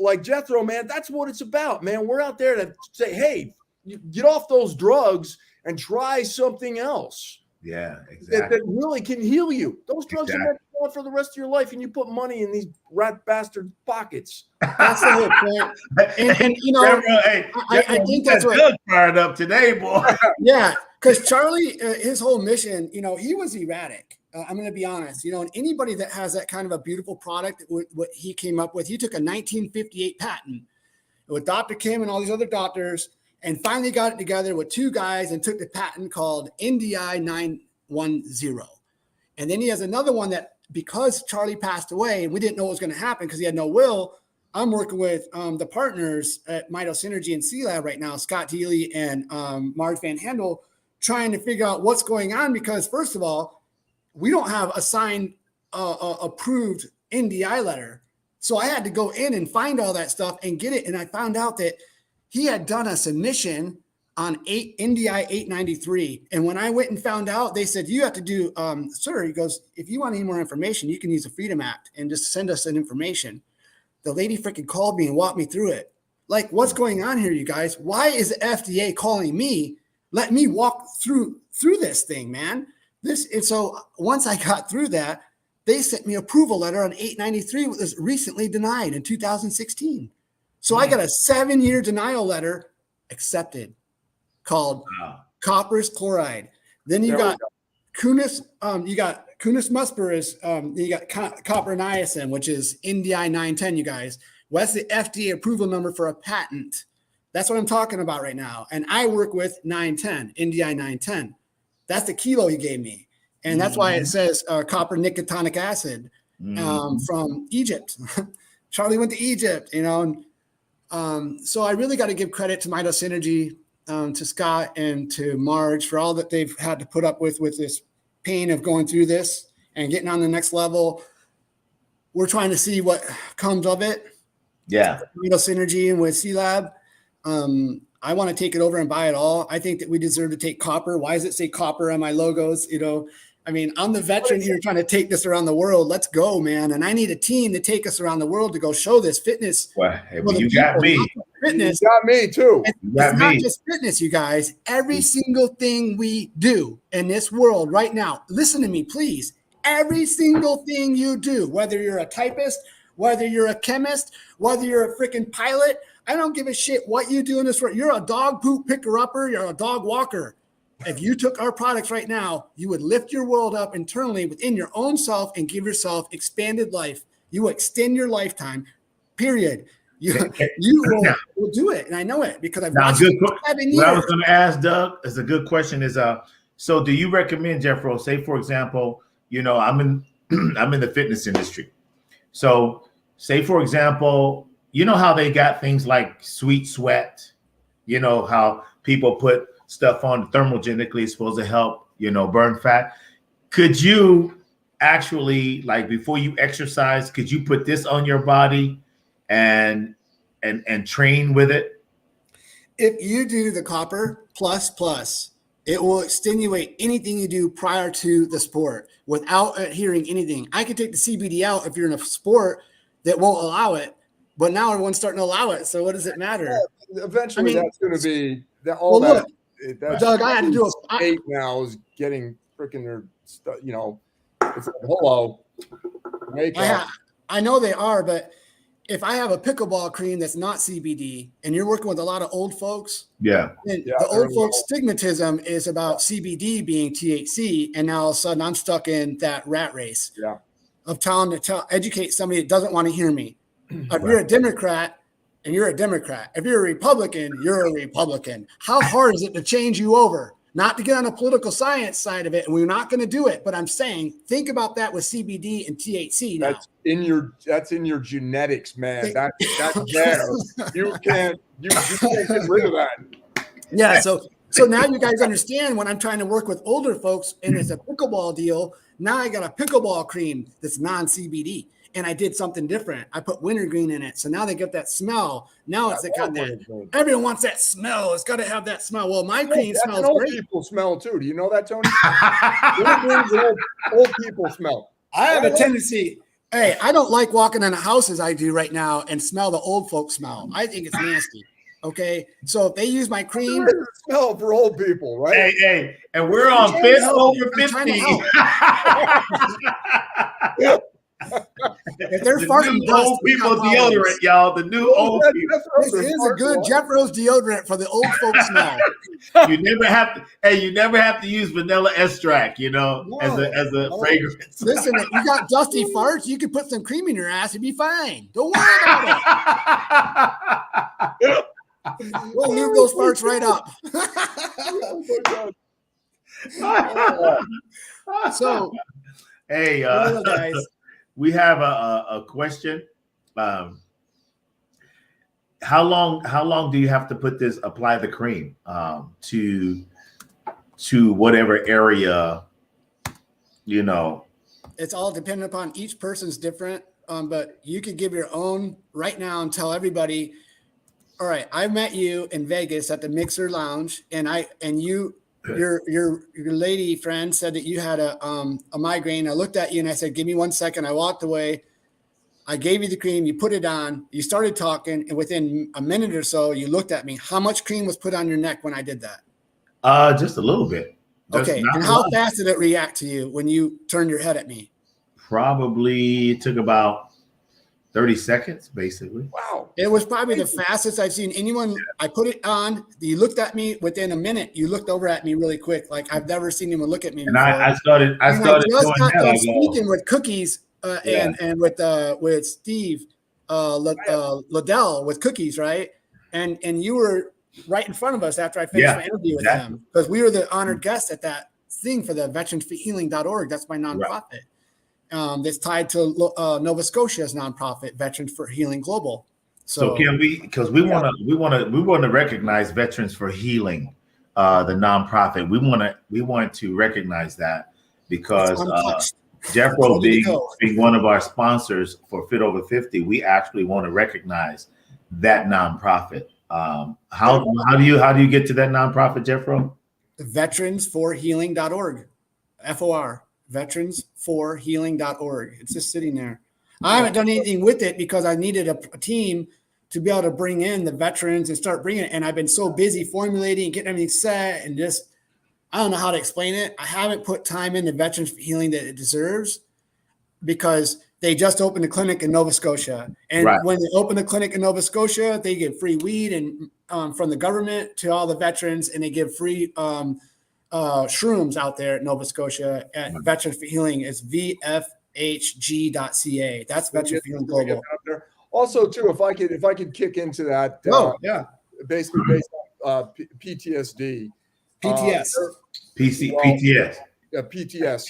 like Jethro, man, that's what it's about, man. We're out there to say, hey, get off those drugs and try something else. Yeah, exactly. That really can heal you. Those drugs are meant for the rest of your life, and you put money in these rat bastard pockets. That's the whole point. And you know, I think that's what fired up today, boy. Yeah, because Charlie, his whole mission, you know, he was erratic. I'm going to be honest, you know, and anybody that has that kind of a beautiful product, what he came up with, he took a 1958 patent with Dr. Kim and all these other doctors, and finally got it together with two guys and took the patent called NDI 910. And then he has another one that, because Charlie passed away and we didn't know what was going to happen because he had no will, I'm working with the partners at Mito Synergy and C-Lab right now, Scott Healy and Marge Van Handel, trying to figure out what's going on because, first of all, we don't have a signed, approved NDI letter. So I had to go in and find all that stuff and get it. And I found out that he had done a submission on NDI 893. And when I went and found out, they said, you have to do, sir, he goes, if you want any more information, you can use the Freedom Act and just send us that information. The lady freaking called me and walked me through it. Like, what's going on here, you guys? Why is the FDA calling me? Let me walk through this thing, man. And so once I got through that, they sent me approval letter on 893, which was recently denied in 2016. So I got a 7-year denial letter accepted called copper's chloride. Then you got Kunis, Kunis Musperis, you got copper niacin, which is NDI 910, you guys. Well, that's the FDA approval number for a patent. That's what I'm talking about right now. And I work with 910, NDI 910. That's the kilo he gave me. And that's why it says copper nicotinic acid from Egypt. Charlie went to Egypt, you know. And, so I really got to give credit to Mito Synergy, to Scott and to Marge for all that they've had to put up with this pain of going through this and getting on the next level. We're trying to see what comes of it. Yeah. Mito Synergy and with C-Lab. I want to take it over and buy it all. I think that we deserve to take copper. Why does it say copper on my logos? You know, I mean, I'm the veteran here trying to take this around the world. Let's go, man. And I need a team to take us around the world to go show this fitness. Well, you got me. Fitness. You got me too. It's not just fitness, you guys. Every single thing we do in this world right now, listen to me, please. Every single thing you do, whether you're a typist, whether you're a chemist, whether you're a freaking pilot, I don't give a shit what you do in this world. You're a dog poop picker-upper. You're a dog walker. If you took our products right now, you would lift your world up internally within your own self and give yourself expanded life. You will extend your lifetime, period. You will do it. And I know it because I've watched it for 7 years. What I was going to ask, Doug, is a good question is, so do you recommend, Jeffro, say, for example, you know, I'm in the fitness industry. So say, for example, you know how they got things like Sweet Sweat, you know, how people put stuff on thermogenically is supposed to help, you know, burn fat. Could you actually, like, before you exercise, could you put this on your body and train with it? If you do the copper plus, it will extenuate anything you do prior to the sport without adhering anything. I could take the CBD out if you're in a sport that won't allow it. But now everyone's starting to allow it. So what does it matter? Yeah, eventually, that's going to be Doug, I had to do a now is getting freaking their stuff. You know, it's like, hello. I know they are, but if I have a pickleball cream that's not CBD and you're working with a lot of old folks, Yeah. then the old folks stigmatism is about CBD being THC. And now all of a sudden I'm stuck in that rat race of educate somebody that doesn't want to hear me. If you're a Democrat and you're a Democrat, if you're a Republican, you're a Republican. How hard is it to change you over? Not to get on the political science side of it, and we're not going to do it. But I'm saying, think about that with CBD and THC now. That's in your genetics, man. That's there. You can't get rid of that. Yeah. So now you guys understand when I'm trying to work with older folks, and it's a pickleball deal. Now I got a pickleball cream that's non-CBD. And I did something different. I put wintergreen in it. So now they get that smell. Now it's got that. Everyone wants that smell. It's got to have that smell. Well, my cream smells old great. People smell too. Do you know that, Tony? old people smell. I have a tendency. Hey, I don't like walking in a house as I do right now and smell the old folks smell. I think it's nasty. Okay. So if they use my cream. Smell for old people, right? Hey. And we're on Fit Over 50. If they're farting the old people deodorant, y'all. The new old people. This is a good Jefro's deodorant for the old folks smell. You never have to use vanilla extract, as a fragrance. Listen, if you got dusty farts, you can put some cream in your ass and be fine. Don't worry about it. We'll lube those farts right up. Oh my God. So, hey, guys. We have a question. How long do you have to apply the cream to whatever area, It's all dependent upon each person's different. But you could give your own right now and tell everybody, all right, I met you in Vegas at the Mixer Lounge, your lady friend said that you had a migraine. I looked at you and I said, give me 1 second. I walked away. I gave you the cream. You put it on. You started talking. And within a minute or so, you looked at me. How much cream was put on your neck when I did that? Just a little bit. Okay. And how fast did it react to you when you turned your head at me? Probably took about 30 seconds, basically. Wow. It was probably the fastest I've seen anyone. I put it on. You looked at me within a minute. You looked over at me really quick. Like I've never seen anyone look at me before. And I started just doing got that. speaking with Cookies and with Steve Liddell with Cookies, right? And you were right in front of us after I finished my interview with him, because we were the honored guest at that thing for the veteransforhealing.org. That's my nonprofit. Right. That's tied to Nova Scotia's nonprofit, Veterans for Healing Global. So can we? Because we want to recognize Veterans for Healing, the nonprofit. We want to recognize that because Jefro being one of our sponsors for Fit Over 50, we actually want to recognize that nonprofit. How do you get to that nonprofit, Jefro? Veteransforhealing.org, FOR. Veteransforhealing.org. It's just sitting there. I haven't done anything with it because I needed a team to be able to bring in the veterans and start bringing it. And I've been so busy formulating and getting everything set and just, I don't know how to explain it. I haven't put time into Veterans for Healing that it deserves because they just opened a clinic in Nova Scotia. And when they open a clinic in Nova Scotia, they give free weed and from the government to all the veterans, and they give free shrooms out there at Nova Scotia at Veterans for Healing. Is VFHG.ca. That's Veterans for Healing Global. Also, too, if I could kick into that, basically based on PTSD, PTS. PTS. PTS.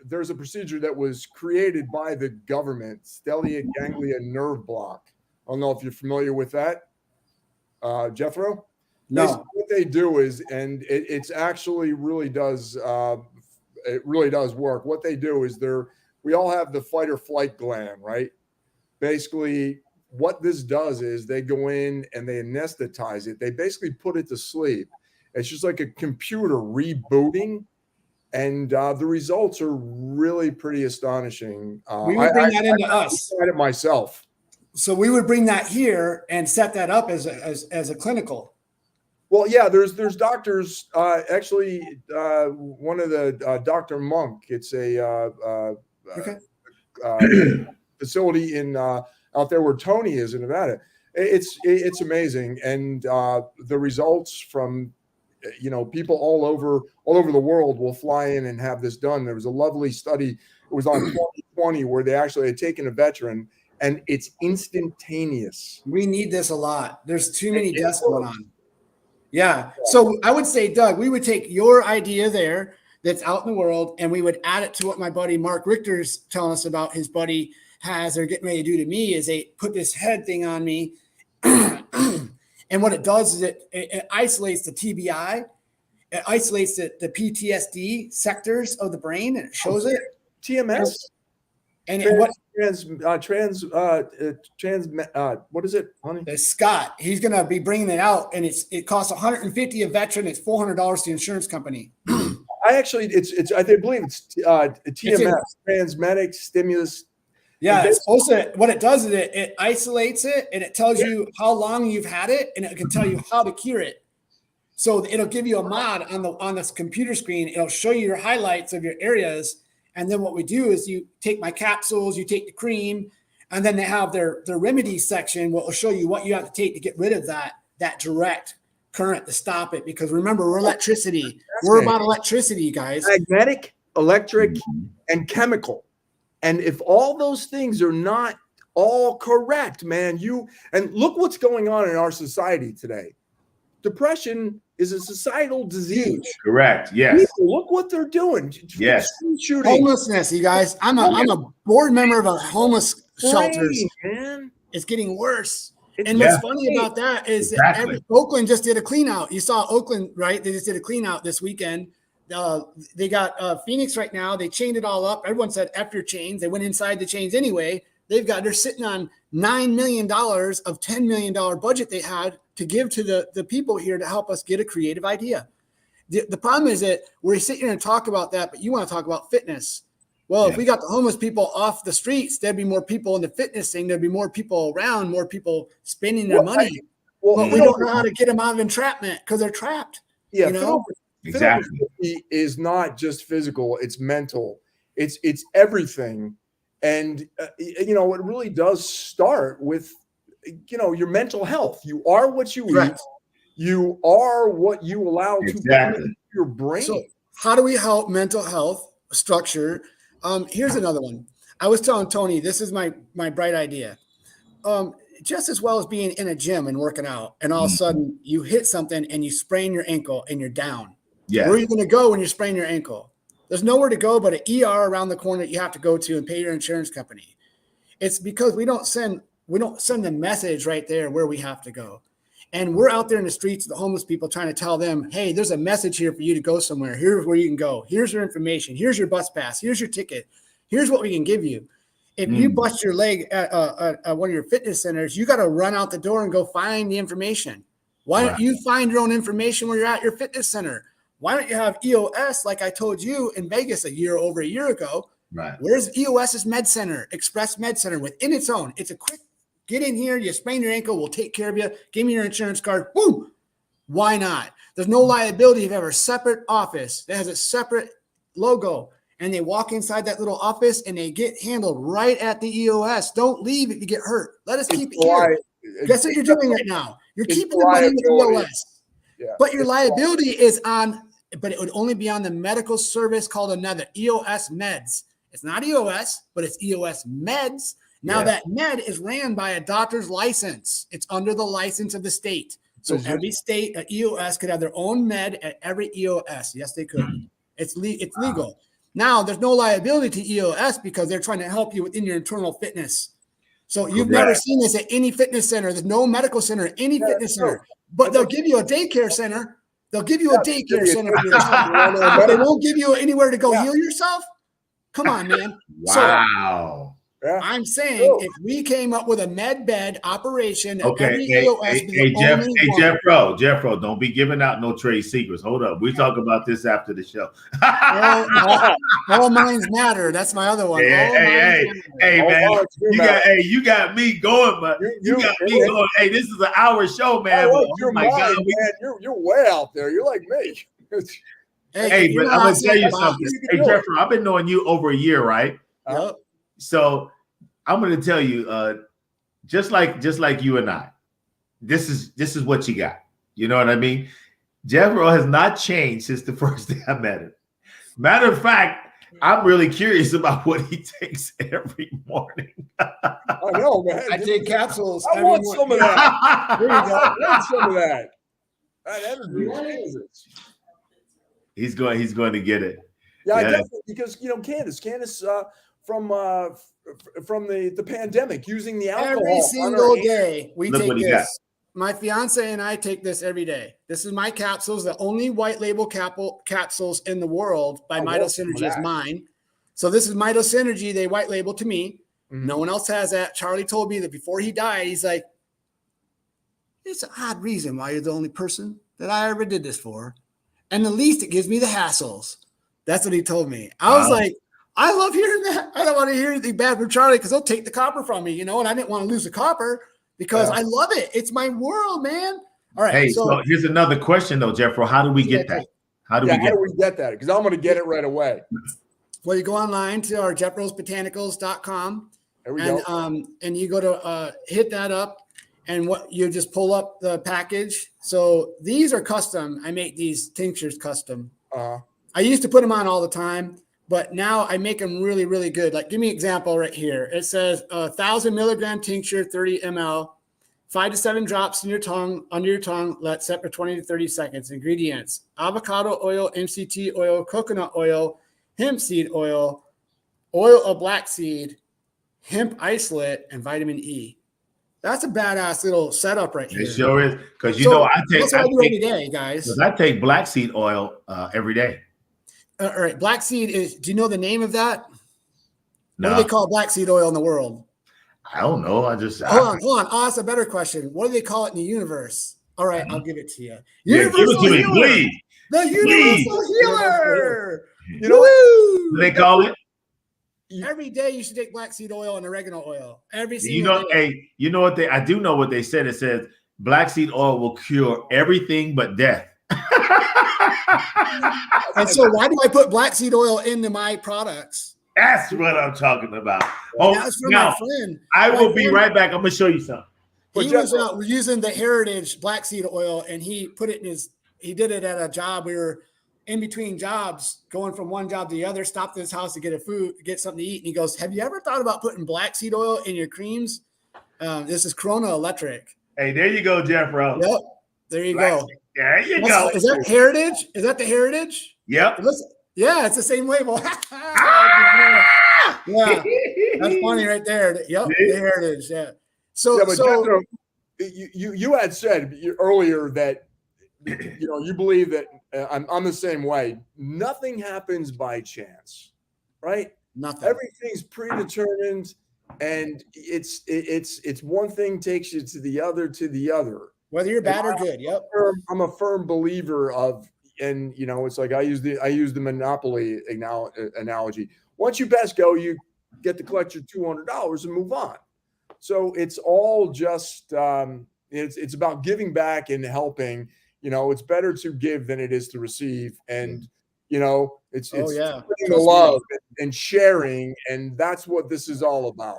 There's a procedure that was created by the government, stellate ganglion nerve block. I don't know if you're familiar with that, Jefro. No. Basically, what they do is, and it's actually really does work. What they do is we all have the fight or flight gland, right? Basically, what this does is they go in and they anesthetize it. They basically put it to sleep. It's just like a computer rebooting, and the results are really pretty astonishing. We would bring that into us. I tried it myself. So we would bring that here and set that up as a clinical. Well, yeah, there's doctors. Actually, one of the Dr. Monk. It's a facility in out there where Tony is in Nevada. It's amazing, and the results from people all over the world will fly in and have this done. There was a lovely study. It was on 2020 where they actually had taken a veteran, and it's instantaneous. We need this a lot. There's too many deaths going on. Yeah. So I would say, Doug, we would take your idea there that's out in the world, and we would add it to what my buddy Mark Richter's telling us about his buddy has or getting ready to do to me is they put this head thing on me. And what it does is it isolates the TBI, it isolates the PTSD sectors of the brain, and it shows it. TMS. And what is it, honey? Scott, he's going to be bringing it out, and it costs $150 a veteran. It's $400 to the insurance company. I believe it's TMS, transmetic stimulus. Yeah, it's also what it does is it isolates it, and it tells you how long you've had it, and it can tell you how to cure it. So it'll give you a mod on this computer screen. It'll show you your highlights of your areas. And then what we do is you take my capsules, you take the cream, and then they have their remedies section, what will show you what you have to take to get rid of that direct current to stop it. Because remember, we're electricity. We're about electricity, guys. Magnetic, electric, and chemical. And if all those things are not all correct, man, and look what's going on in our society today. Depression is a societal disease. Correct. Yes. People, look what they're doing. Yes. Homelessness, you guys. I'm a board member of a homeless shelters. Man. It's getting worse. And what's funny about that is that Oakland just did a clean out. You saw Oakland, right? They just did a clean out this weekend. They got Phoenix right now. They chained it all up. Everyone said F your chains. They went inside the chains anyway. They're sitting on $9 million of $10 million budget they had to give to the people here to help us get a creative idea. The problem is that we sit here and talk about that, but you want to talk about fitness. Well, if we got the homeless people off the streets, there'd be more people in the fitness thing. There'd be more people around, more people spending their money. But we don't know how to get them out of entrapment because they're trapped. Yeah, exactly. Is not just physical; it's mental. It's everything, and it really does start with your mental health. You are what you eat. You are what you allow to come into your brain. So how do we help mental health structure? Here's another one. I was telling Tony, this is my bright idea. Just as well as being in a gym and working out, and all of a sudden you hit something and you sprain your ankle and you're down. Yeah. Where are you going to go when you sprain your ankle? There's nowhere to go but an ER around the corner that you have to go to and pay your insurance company. It's because we don't send the message right there where we have to go. And we're out there in the streets, the homeless people, trying to tell them, hey, there's a message here for you to go somewhere. Here's where you can go. Here's your information. Here's your bus pass. Here's your ticket. Here's what we can give you. If you bust your leg at one of your fitness centers, you got to run out the door and go find the information. Why don't you find your own information when you're at your fitness center? Why don't you have EOS like I told you in Vegas over a year ago? Right. Where's EOS's Med Center, Express Med Center within its own? It's a quick get in here. You sprain your ankle. We'll take care of you. Give me your insurance card. Boom. Why not? There's no liability if you have a separate office that has a separate logo. And they walk inside that little office and they get handled right at the EOS. Don't leave if you get hurt. Let us keep it here. Guess what you're doing right now? You're keeping the money with the EOS. Yeah. But your liability is but it would only be on the medical service called another EOS Meds. It's not EOS, but it's EOS Meds. Now that med is ran by a doctor's license. It's under the license of the state. So every state, an EOS could have their own med at every EOS. Yes, they could. It's legal. Now, there's no liability to EOS because they're trying to help you within your internal fitness. So you've never seen this at any fitness center. There's no medical center at any fitness center. But they'll give you a daycare center. They'll give you a daycare center for your child. But they won't give you anywhere to go heal yourself. Come on, man. Wow. So I'm saying if we came up with a med bed operation, Jefro, don't be giving out no trade secrets. Hold up. We talk about this after the show. All minds matter. That's my other one. Hey, man. You got me going, but you got me going. Hey, this is an hour show, man. Man. You're way out there. You're like me. Hey, but I'm gonna tell you something. Hey, Jeffrey, I've been knowing you over a year, right? Yep. So I'm going to tell you, just like you and I, this is what you got. You know what I mean? Jefro has not changed since the first day I met him. Matter of fact, I'm really curious about what he takes every morning. I know, man. I take capsules. I want some of that. There you go. I want some of that. That energy is Jesus. He's going to get it. Yeah, I definitely, because Candace from the pandemic, using the alcohol Every single day we Look take what he this. got. My fiance and I take this every day. This is my capsules, the only white label capsules in the world by MitoSynergy is mine. So this is MitoSynergy. They white label to me. Mm-hmm. No one else has that. Charlie told me that before he died, he's like, it's an odd reason why you're the only person that I ever did this for. And the least it gives me the hassles. That's what he told me. I was like, I love hearing that. I don't want to hear anything bad from Charlie because he'll take the copper from me, and I didn't want to lose the copper because I love it. It's my world, man. All right. Hey, so here's another question though, Jefro. How do we get that? How do we get that? Because I'm going to get it right away. Well, you go online to our jefrosbotanicals.com. There we go. And you go to hit that up. And what you just pull up the package. So these are custom. I make these tinctures custom. I used to put them on all the time, but now I make them really, really good. Like, give me an example right here. It says 1,000 milligram tincture, 30 ml, 5 to 7 drops in your tongue, under your tongue. Let set for 20 to 30 seconds. Ingredients: avocado oil, MCT oil, coconut oil, hemp seed oil of black seed, hemp isolate, and vitamin E. That's a badass little setup right here. It sure is. Because I take every day, guys. I take black seed oil every day. All right. Black seed is, do you know the name of that? No. What do they call black seed oil in the world? I don't know. Hold on. Oh, that's a better question. What do they call it in the universe? All right. I'll give it to you. Universal healer. Please. The universal healer. You know what they call it? Every day you should take black seed oil and oregano oil. Every single day. Hey, you know what I do know what they said. It says black seed oil will cure everything but death. And so why do I put black seed oil into my products? That's what I'm talking about. That's from my friend. I will be right back. I'm gonna show you something. He was using the Heritage black seed oil, and he put it in he did it at a job. We were in between jobs, going from one job to the other, stopped at his house to get something to eat. And he goes, have you ever thought about putting black seed oil in your creams? This is Corona Electric. Hey, there you go, Jefro. Yep. There you go. There you go. Is that Heritage? Is that the Heritage? Yep. Yeah, it's the same label. Yeah. That's funny right there. Yep. The Heritage. Yeah. So Jefro, you had said earlier that you believe that I'm the same way. Nothing happens by chance, right? Nothing. Everything's predetermined, and it's one thing takes you to the other. Whether you're bad or good. Yep. I'm a firm believer of, and it's like I use the Monopoly analogy. Once you pass go, you get to collect your $200 and move on. So it's all just it's about giving back and helping. It's better to give than it is to receive. And, it's the love and sharing. And that's what this is all about.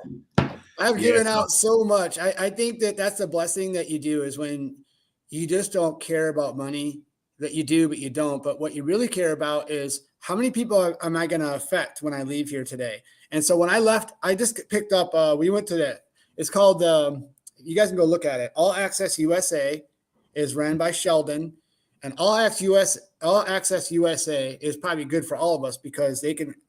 I've given out so much. I think that's the blessing that you do is when you just don't care about money, that you do, but you don't. But what you really care about is how many people am I going to affect when I leave here today? And so when I left, I just picked up, we went to it's called, you guys can go look at it. All Access USA is run by Sheldon, and All Access USA is probably good for all of us because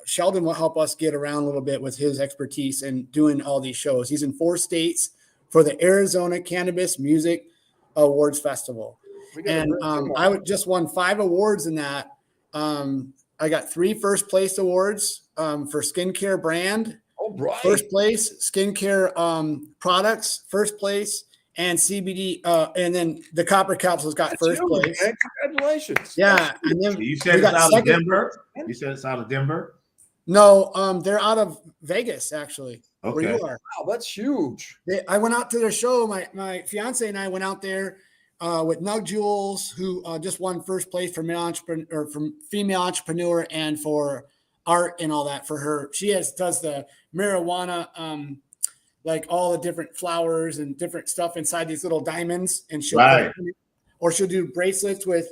Sheldon will help us get around a little bit with his expertise and doing all these shows. He's in 4 states for the Arizona Cannabis Music Awards Festival. And I just won 5 awards in that. I got 3 first place awards for skincare brand. Oh, right. First place, skincare products, first place, and CBD. And then the copper capsules got first place. Man. Congratulations. Yeah. And then you said it's out of Denver? You said it's out of Denver? No, they're out of Vegas, actually. Okay. Where you are. Wow, that's huge. I went out to their show. My fiance and I went out there with Nug Jules, who just won first place for female entrepreneur and for art and all that for her. She does the marijuana like all the different flowers and different stuff inside these little diamonds, and she'll or she'll do bracelets with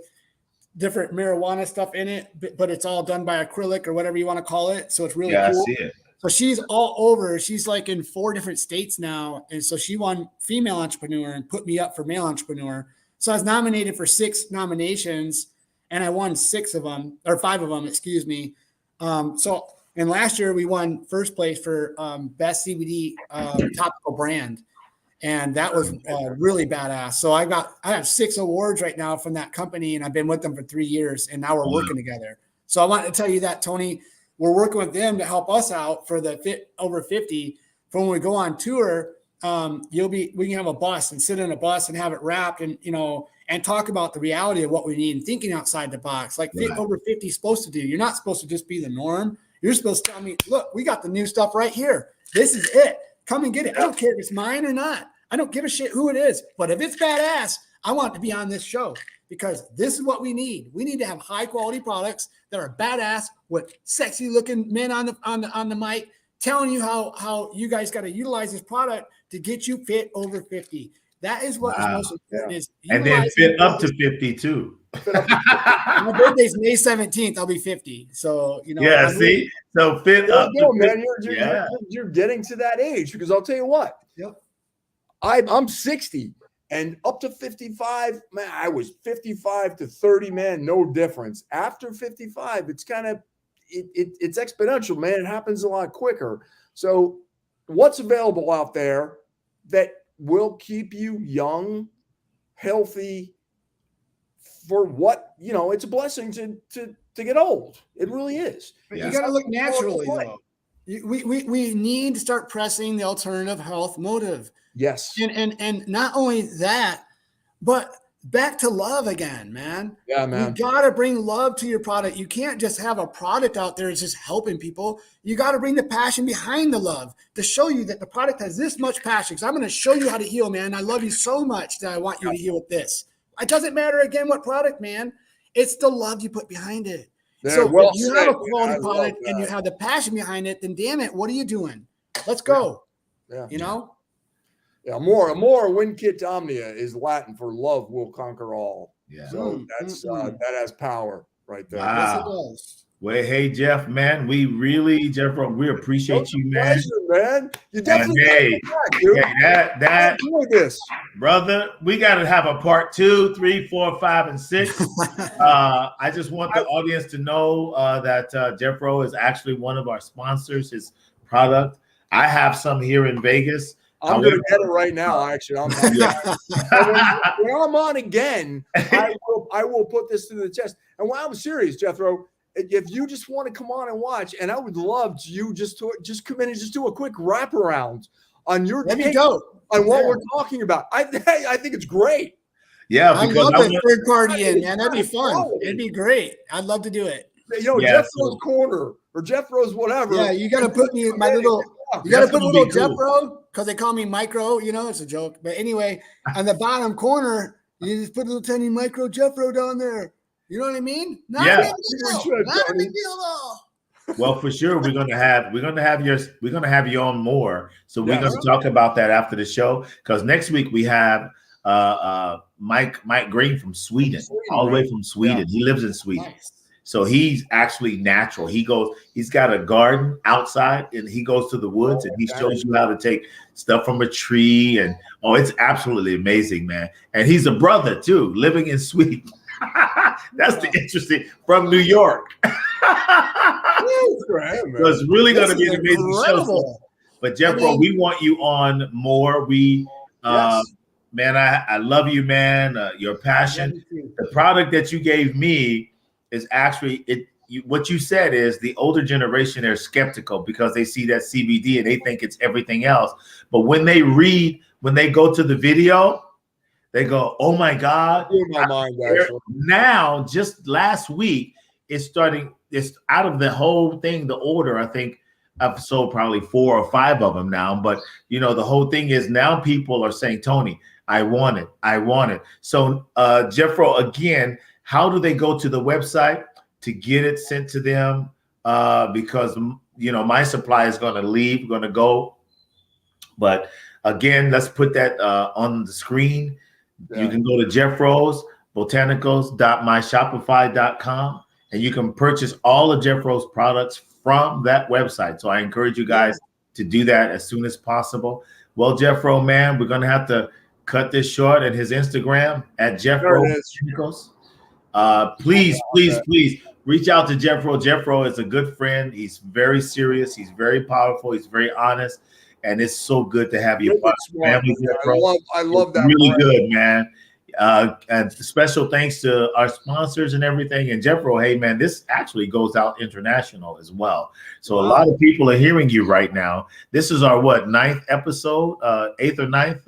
different marijuana stuff in it, but it's all done by acrylic or whatever you want to call it. So it's really cool. I see it. So she's all over. She's like in 4 different states now. And so she won female entrepreneur and put me up for male entrepreneur. So I was nominated for 6 nominations and I won 6 of them, or 5 of them, excuse me. And last year we won first place for best CBD topical brand. And that was really badass. So I have 6 awards right now from that company, and I've been with them for 3 years, and now we're working together. So I want to tell you that, Tony, we're working with them to help us out for the Fit Over 50. For when we go on tour, we can have a bus and sit in a bus and have it wrapped, and and talk about the reality of what we need and thinking outside the box, like Fit Over 50 is supposed to do. You're not supposed to just be the norm. You're supposed to tell me, look, we got the new stuff right here. This is it. Come and get it. I don't care if it's mine or not. I don't give a shit who it is. But if it's badass, I want it to be on this show, because this is what we need. We need to have high quality products that are badass with sexy looking men on the mic telling you how you guys got to utilize this product to get you fit over 50. That is what is most important. Is and then fit up to 50 too. My birthday's May 17th. I'll be 50. So Yeah, see, so fit up. Man, you're getting to that age, because I'll tell you what. Yep. I'm 60 and up to 55, man, I was 55 to 30, man, no difference. After 55, it's kind of, it's exponential, man. It happens a lot quicker. So what's available out there that will keep you young, healthy, for what, it's a blessing to get old. It really is. You got to look naturally, though. We need to start pressing the alternative health motive. Yes. And not only that, but back to love again, man. Yeah, man. You got to bring love to your product. You can't just have a product out there that's just helping people. You got to bring the passion behind the love to show you that the product has this much passion. Because I'm going to show you how to heal, man. I love you so much that I want you to heal with this. It doesn't matter, again, what product, man. It's the love you put behind it. So if you have a quality product and you have the passion behind it, then damn it, what are you doing? Let's go. Yeah. Yeah, more Vincit omnia is Latin for love will conquer all. Yeah. So that's that has power right there. Wow. Yes, it does. Well, hey, Jeff, man, Jeffro, we appreciate you, man. Pleasure, man. You definitely back, dude. That enjoy this, brother. We got to have a part 2, 3, 4, 5, and 6. I just want the audience to know that Jeffro is actually one of our sponsors. His product. I have some here in Vegas. I'm going to get it right now. Actually, when I'm on again, I will put this to the test. And when I'm serious, Jethro, if you just want to come on and watch, and I would love you just come in and just do a quick wraparound on your take on what we're talking about. I think it's great. Yeah, I love the third party in, man. That'd be fun. It'd be great. I'd love to do it. Jeffro's corner or Jeffro's whatever. Yeah, you got to put me in my little. You got to put a little Jefro, because they call me micro. It's a joke. But anyway, on the bottom corner, you just put a little tiny micro Jefro down there. You know what I mean? Not a big deal though. Well, for sure, we're gonna have you on more. So we're gonna talk about that after the show, because next week we have Mike Green from Sweden, all the way from Sweden. Yeah. He lives in Sweden. Nice. So he's actually natural. He's got a garden outside, and he goes to the woods and he shows you how to take stuff from a tree. And it's absolutely amazing, man. And he's a brother too, living in Sweden. That's the interesting, from New York. So it's really going to be an amazing show. But Jeffro, we want you on more. Man, I love you, man. Your passion, the product that you gave me is actually what you said is the older generation, they're skeptical because they see that CBD and they think it's everything else. But when they go to the video, they go, oh my God. My mind, now, just last week, it's out of the whole thing, the order, I think I've sold probably 4 or 5 of them now. But, the whole thing is now people are saying, Tony, I want it. So, Jeffro, again, how do they go to the website to get it sent to them? Because, my supply is going to go But again, let's put that on the screen. Yeah. You can go to Jefro's, botanicals.myshopify.com, and you can purchase all of Jefro's products from that website. So I encourage you guys to do that as soon as possible. Well, Jefro, man, we're going to have to cut this short at his Instagram at Jefro Botanicals. Please reach out to Jefro. Jefro is a good friend. He's very serious. He's very powerful. He's very honest. And it's so good to have you part of the family, Jefro. I love that. Really good, man. And special thanks to our sponsors and everything. And Jefro, hey, man, this actually goes out international as well. So a lot of people are hearing you right now. This is our, ninth episode, 8th or 9th?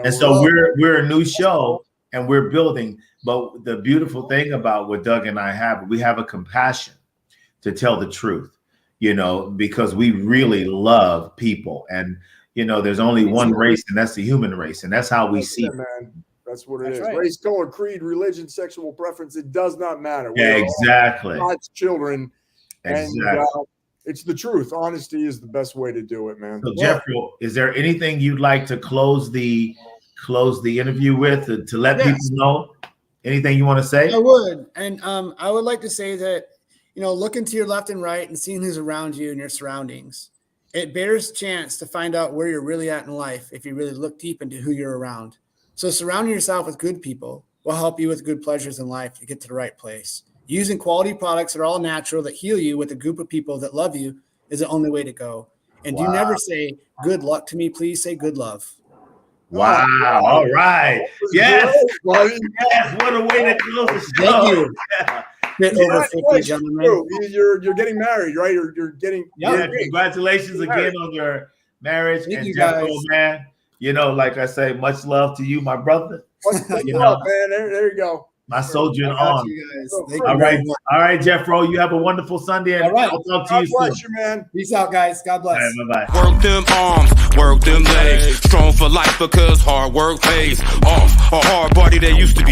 And so we're a new show and we're building. But the beautiful thing about what Doug and I have, we have a compassion to tell the truth, because we really love people. And, there's only one race, and that's the human race. And that's how we see it. Man. That's what it is. Right. Race, color, creed, religion, sexual preference. It does not matter. Yeah, exactly. God's children. Exactly. And it's the truth. Honesty is the best way to do it, man. So, Jeffrey, is there anything you'd like to close the interview with to let people know? Anything you want to say? I would. And I would like to say that, looking to your left and right and seeing who's around you and your surroundings, it bears chance to find out where you're really at in life if you really look deep into who you're around. So surrounding yourself with good people will help you with good pleasures in life to get to the right place. Using quality products that are all natural that heal you with a group of people that love you is the only way to go. And do never say good luck to me, please say good love. Wow. All right. Yes. Yes. What a way to close the show. Thank you. Over 50, gentlemen. You're getting married, right? You're getting congratulations again on your marriage. Thank and you, Jefro, guys. Man, like I say, much love to you, my brother. Man. There you go. My soldier on. All right, Jefro. You have a wonderful Sunday, and I'll talk to you soon. You, man. Peace out, guys. God bless. Right, bye-bye. Work them arms, work them legs. Strong for life because hard work pays. A hard body that used to be